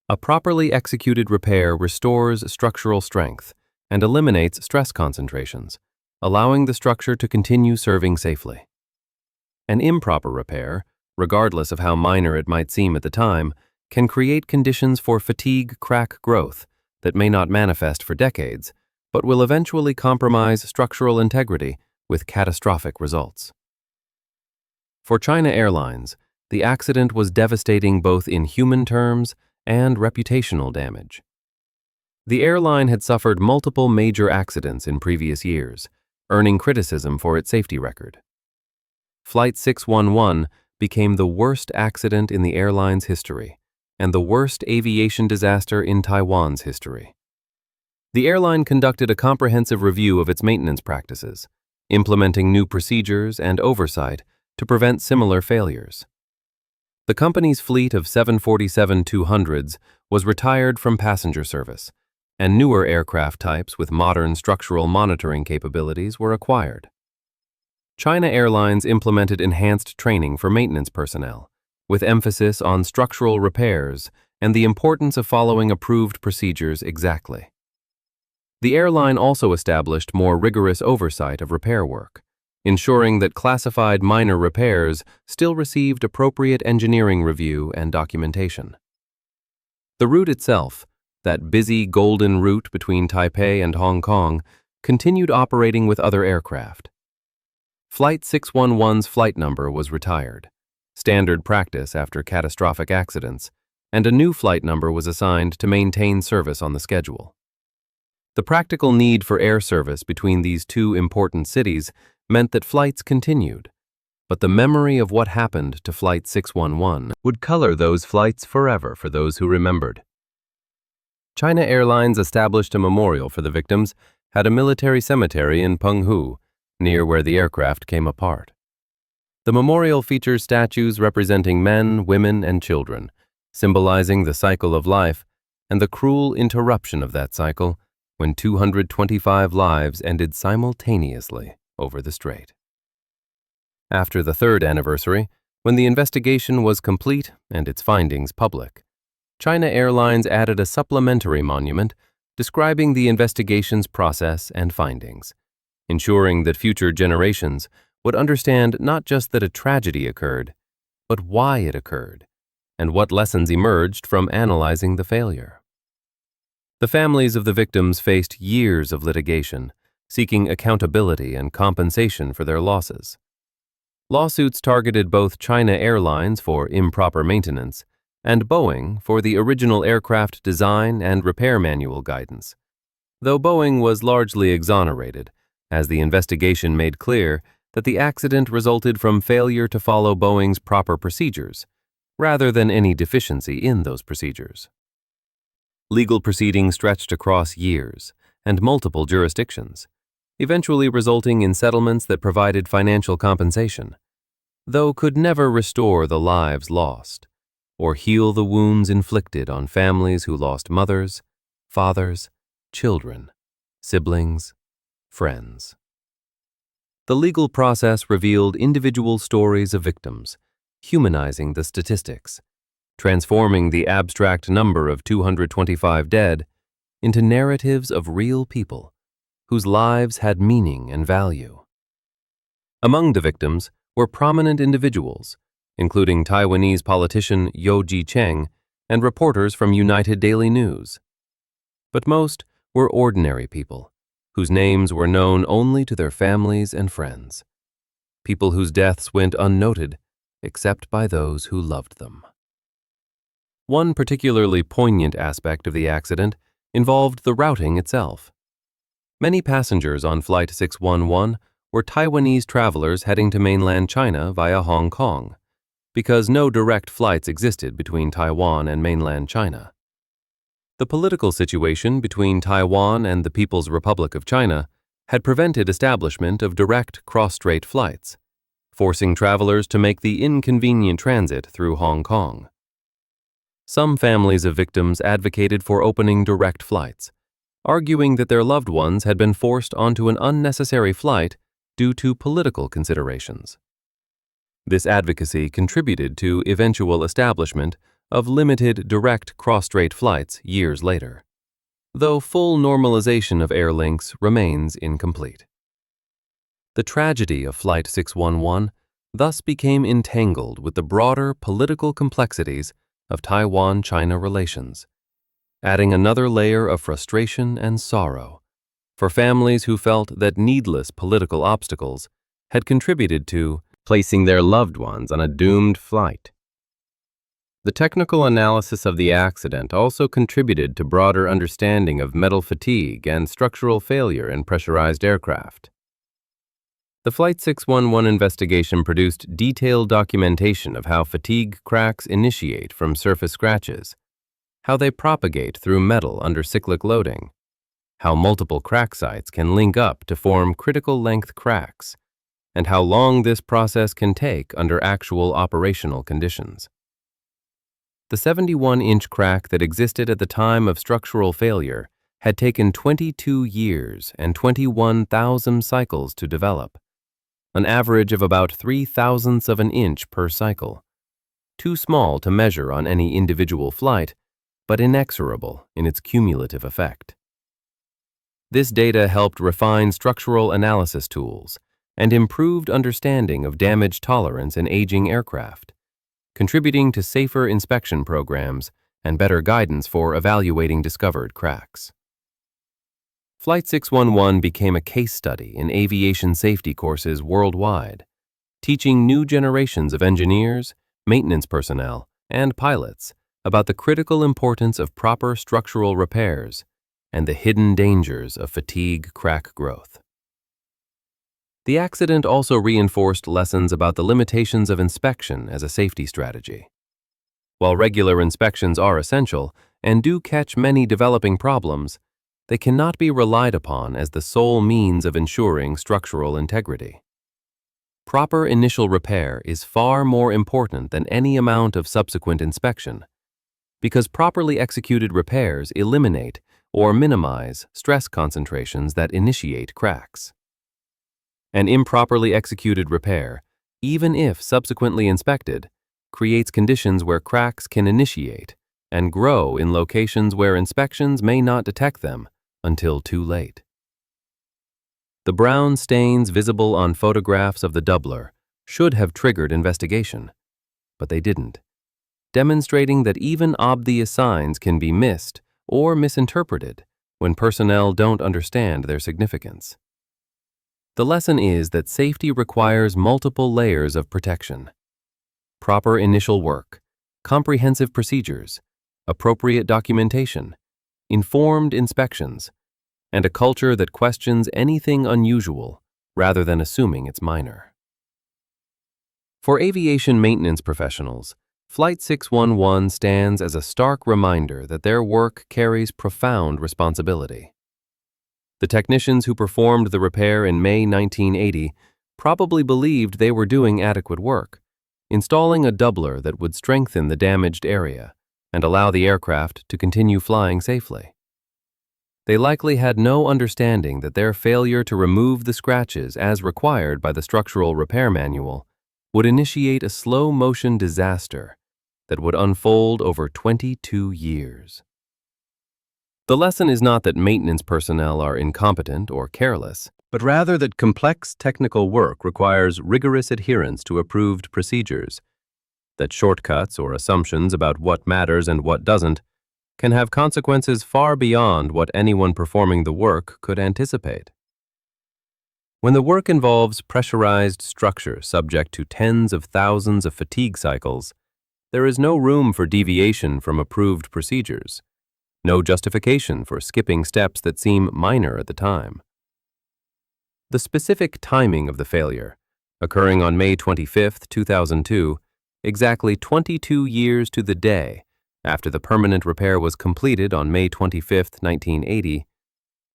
A: A properly executed repair restores structural strength and eliminates stress concentrations, allowing the structure to continue serving safely. An improper repair, regardless of how minor it might seem at the time, can create conditions for fatigue crack growth that may not manifest for decades, but will eventually compromise structural integrity with catastrophic results. For China Airlines, the accident was devastating both in human terms and reputational damage. The airline had suffered multiple major accidents in previous years, earning criticism for its safety record. Flight 611 became the worst accident in the airline's history and the worst aviation disaster in Taiwan's history. The airline conducted a comprehensive review of its maintenance practices, implementing new procedures and oversight to prevent similar failures. The company's fleet of 747-200s was retired from passenger service, and newer aircraft types with modern structural monitoring capabilities were acquired. China Airlines implemented enhanced training for maintenance personnel, with emphasis on structural repairs and the importance of following approved procedures exactly. The airline also established more rigorous oversight of repair work, ensuring that classified minor repairs still received appropriate engineering review and documentation. The route itself, that busy golden route between Taipei and Hong Kong, continued operating with other aircraft. Flight 611's flight number was retired, standard practice after catastrophic accidents, and a new flight number was assigned to maintain service on the schedule. The practical need for air service between these two important cities meant that flights continued, but the memory of what happened to Flight 611 would color those flights forever for those who remembered. China Airlines established a memorial for the victims at a military cemetery in Penghu, near where the aircraft came apart. The memorial features statues representing men, women, and children, symbolizing the cycle of life and the cruel interruption of that cycle when 225 lives ended simultaneously over the strait. After the third anniversary, when the investigation was complete and its findings public, China Airlines added a supplementary monument describing the investigation's process and findings, ensuring that future generations would understand not just that a tragedy occurred, but why it occurred, and what lessons emerged from analyzing the failure. The families of the victims faced years of litigation, seeking accountability and compensation for their losses. Lawsuits targeted both China Airlines for improper maintenance and Boeing for the original aircraft design and repair manual guidance, though Boeing was largely exonerated, as the investigation made clear that the accident resulted from failure to follow Boeing's proper procedures, rather than any deficiency in those procedures. Legal proceedings stretched across years and multiple jurisdictions, eventually resulting in settlements that provided financial compensation, though could never restore the lives lost or heal the wounds inflicted on families who lost mothers, fathers, children, siblings, friends. The legal process revealed individual stories of victims, humanizing the statistics
B: transforming the abstract number of 225 dead into narratives of real people whose lives had meaning and value. Among the victims were prominent individuals, including Taiwanese politician Yo Ji-cheng and reporters from United Daily News. But most were ordinary people, whose names were known only to their families and friends, people whose deaths went unnoted except by those who loved them. One particularly poignant aspect of the accident involved the routing itself. Many passengers on Flight 611 were Taiwanese travelers heading to mainland China via Hong Kong, because no direct flights existed between Taiwan and mainland China. The political situation between Taiwan and the People's Republic of China had prevented establishment of direct cross-strait flights, forcing travelers to make the inconvenient transit through Hong Kong. Some families of victims advocated for opening direct flights, arguing that their loved ones had been forced onto an unnecessary flight due to political considerations. This advocacy contributed to eventual establishment of limited direct cross-strait flights years later, though full normalization of air links remains incomplete. The tragedy of Flight 611 thus became entangled with the broader political complexities of Taiwan-China relations, adding another layer of frustration and sorrow for families who felt that needless political obstacles had contributed to
A: placing their loved ones on a doomed flight. The technical analysis of the accident also contributed to broader understanding of metal fatigue and structural failure in pressurized aircraft. The Flight 611 investigation produced detailed documentation of how fatigue cracks initiate from surface scratches, how they propagate through metal under cyclic loading, how multiple crack sites can link up to form critical length cracks, and how long this process can take under actual operational conditions. The 71-inch crack that existed at the time of structural failure had taken 22 years and 21,000 cycles to develop, an average of about 0.03 of an inch per cycle, too small to measure on any individual flight, but inexorable in its cumulative effect. This data helped refine structural analysis tools and improved understanding of damage tolerance in aging aircraft, contributing to safer inspection programs and better guidance for evaluating discovered cracks. Flight 611 became a case study in aviation safety courses worldwide, teaching new generations of engineers, maintenance personnel, and pilots about the critical importance of proper structural repairs and the hidden dangers of fatigue crack growth. The accident also reinforced lessons about the limitations of inspection as a safety strategy. While regular inspections are essential and do catch many developing problems, they cannot be relied upon as the sole means of ensuring structural integrity. Proper initial repair is far more important than any amount of subsequent inspection, because properly executed repairs eliminate or minimize stress concentrations that initiate cracks. An improperly executed repair, even if subsequently inspected, creates conditions where cracks can initiate and grow in locations where inspections may not detect them until too late. The brown stains visible on photographs of the doubler should have triggered investigation, but they didn't, demonstrating that even obvious signs can be missed or misinterpreted when personnel don't understand their significance. The lesson is that safety requires multiple layers of protection: proper initial work, comprehensive procedures, appropriate documentation, informed inspections, and a culture that questions anything unusual rather than assuming it's minor. For aviation maintenance professionals, Flight 611 stands as a stark reminder that their work carries profound responsibility. The technicians who performed the repair in May 1980 probably believed they were doing adequate work, installing a doubler that would strengthen the damaged area and allow the aircraft to continue flying safely. They likely had no understanding that their failure to remove the scratches as required by the structural repair manual would initiate a slow-motion disaster
B: that would unfold over 22 years. The lesson is not that maintenance personnel are incompetent or careless, but rather that complex technical work requires rigorous adherence to approved procedures, that shortcuts or assumptions about what matters and what doesn't can have consequences far beyond what anyone performing the work could anticipate. When the work involves pressurized structure subject to tens of thousands of fatigue cycles, there is no room for deviation from approved procedures, no justification for skipping steps that seem minor at the time. The specific timing of the failure, occurring on May 25, 2002, exactly 22 years to the day after the permanent repair was completed on May 25, 1980,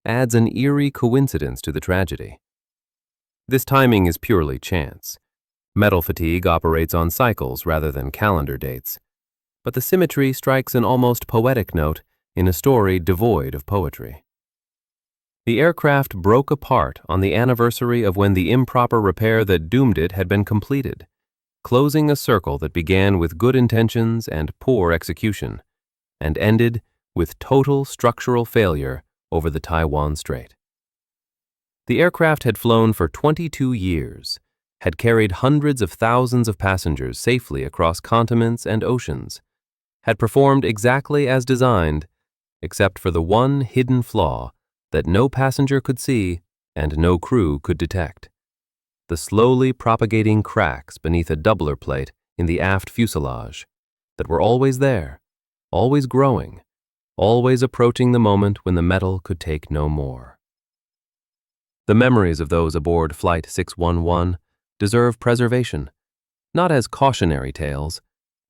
B: adds an eerie coincidence to the tragedy. This timing is purely chance. Metal fatigue operates on cycles rather than calendar dates, but the symmetry strikes an almost poetic note in a story devoid of poetry. The aircraft broke apart on the anniversary of when the improper repair that doomed it had been completed, closing a circle that began with good intentions and poor execution, and ended with total structural failure over the Taiwan Strait. The aircraft had flown for 22 years, had carried hundreds of thousands of passengers safely across continents and oceans, had performed exactly as designed, except for the one hidden flaw that no passenger could see and no crew could detect: the slowly propagating cracks beneath a doubler plate in the aft fuselage that were always there, always growing, always approaching the moment when the metal could take no more. The memories of those aboard Flight 611 deserve preservation, not as cautionary tales,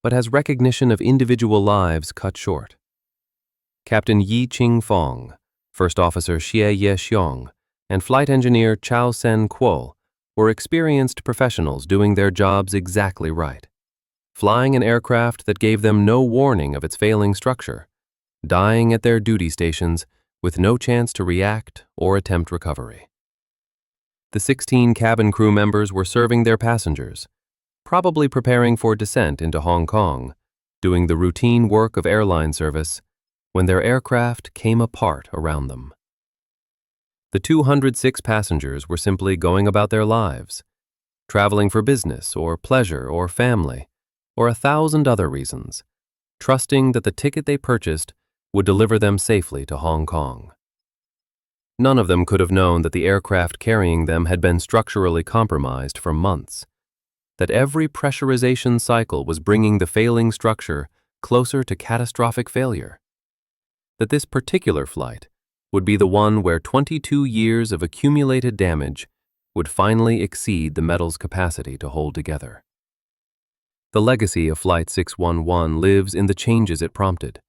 B: but as recognition of individual lives cut short. Captain Yi Ching-fong, First Officer Xie Ye-xiong, and Flight Engineer Chao Sen-kuo were experienced professionals doing their jobs exactly right, flying an aircraft that gave them no warning of its failing structure, dying at their duty stations with no chance to react or attempt recovery. The 16 cabin crew members were serving their passengers, probably preparing for descent into Hong Kong, doing the routine work of airline service, when their aircraft came apart around them. The 206 passengers were simply going about their lives, traveling for business or pleasure or family, or 1,000 other reasons, trusting that the ticket they purchased would deliver them safely to Hong Kong. None of them could have known that the aircraft carrying them had been structurally compromised for months, that every pressurization cycle was bringing the failing structure closer to catastrophic failure, that this particular flight would be the one where 22 years of accumulated damage would finally exceed the metal's capacity to hold together. The legacy of Flight 611 lives in the changes it prompted,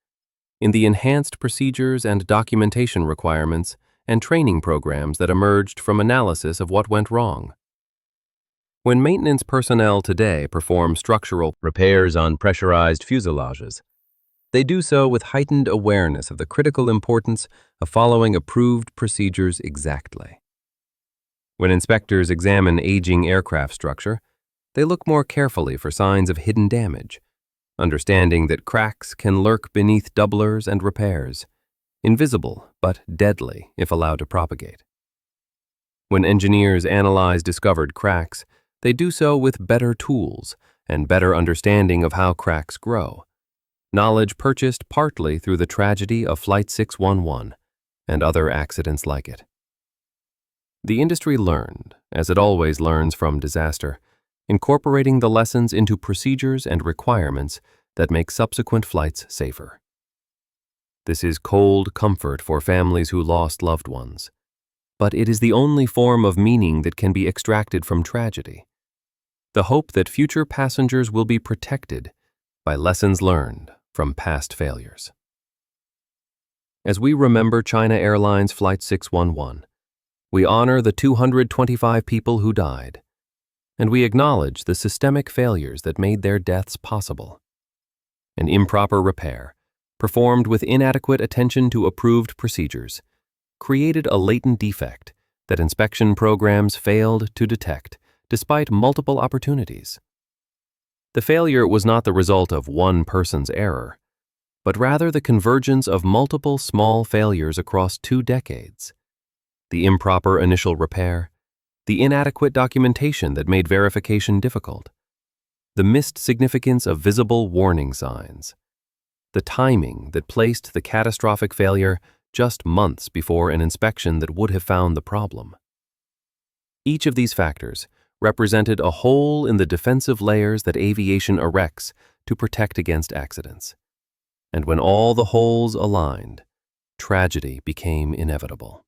B: in the enhanced procedures and documentation requirements and training programs that emerged from analysis of what went wrong. When maintenance personnel today perform structural repairs on pressurized fuselages, they do so with heightened awareness of the critical importance of following approved procedures exactly. When inspectors examine aging aircraft structure, they look more carefully for signs of hidden damage, understanding that cracks can lurk beneath doublers and repairs, invisible but deadly if allowed to propagate. When engineers analyze discovered cracks, they do so with better tools and better understanding of how cracks grow, knowledge purchased partly through the tragedy of Flight 611 and other accidents like it. The industry learned, as it always learns from disaster, incorporating the lessons into procedures and requirements that make subsequent flights safer. This is cold comfort for families who lost loved ones, but it is the only form of meaning that can be extracted from tragedy. The hope that future passengers will be protected by lessons learned from past failures. As we remember China Airlines Flight 611, we honor the 225 people who died, and we acknowledge the systemic failures that made their deaths possible. An improper repair, performed with inadequate attention to approved procedures, created a latent defect that inspection programs failed to detect despite multiple opportunities. The failure was not the result of one person's error, but rather the convergence of multiple small failures across 2 decades. The improper initial repair, the inadequate documentation that made verification difficult, the missed significance of visible warning signs, the timing that placed the catastrophic failure just months before an inspection that would have found the problem. Each of these factors represented a hole in the defensive layers that aviation erects to protect against accidents. And when all the holes aligned, tragedy became inevitable.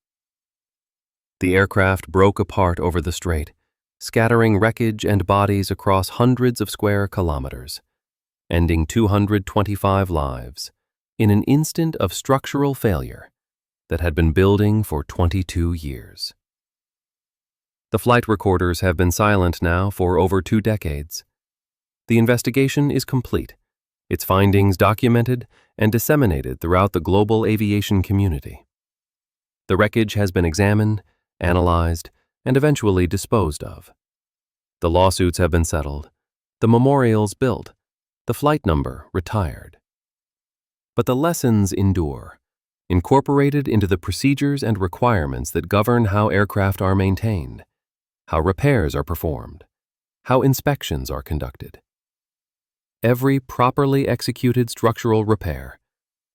B: The aircraft broke apart over the strait, scattering wreckage and bodies across hundreds of square kilometers, ending 225 lives in an instant of structural failure that had been building for 22 years. The flight recorders have been silent now for over 2 decades. The investigation is complete, its findings documented and disseminated throughout the global aviation community. The wreckage has been examined, analyzed, and eventually disposed of. The lawsuits have been settled, the memorials built, the flight number retired. But the lessons endure, incorporated into the procedures and requirements that govern how aircraft are maintained, how repairs are performed, how inspections are conducted. Every properly executed structural repair,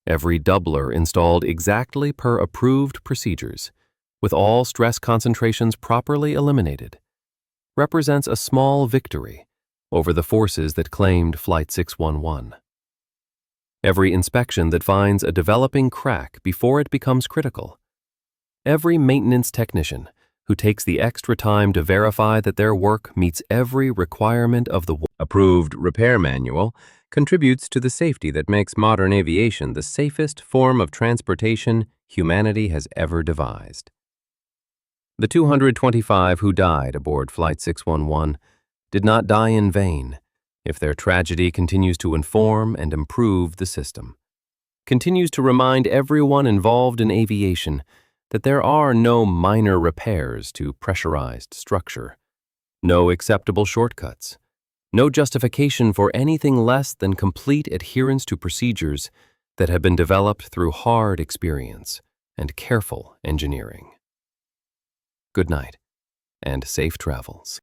B: every doubler installed exactly per approved procedures, with all stress concentrations properly eliminated, represents a small victory over the forces that claimed Flight 611. Every inspection that finds a developing crack before it becomes critical, every maintenance technician who takes the extra time to verify that their work meets every requirement of the
A: approved repair manual contributes to the safety that makes modern aviation the safest form of transportation humanity has ever devised. The 225 who died aboard Flight 611 did not die in vain if their tragedy continues to inform and improve the system, continues to remind everyone involved in aviation that there are no minor repairs to pressurized structure, no acceptable shortcuts, no justification for anything less than complete adherence to procedures that have been developed through hard experience and careful engineering. Good night, and safe travels.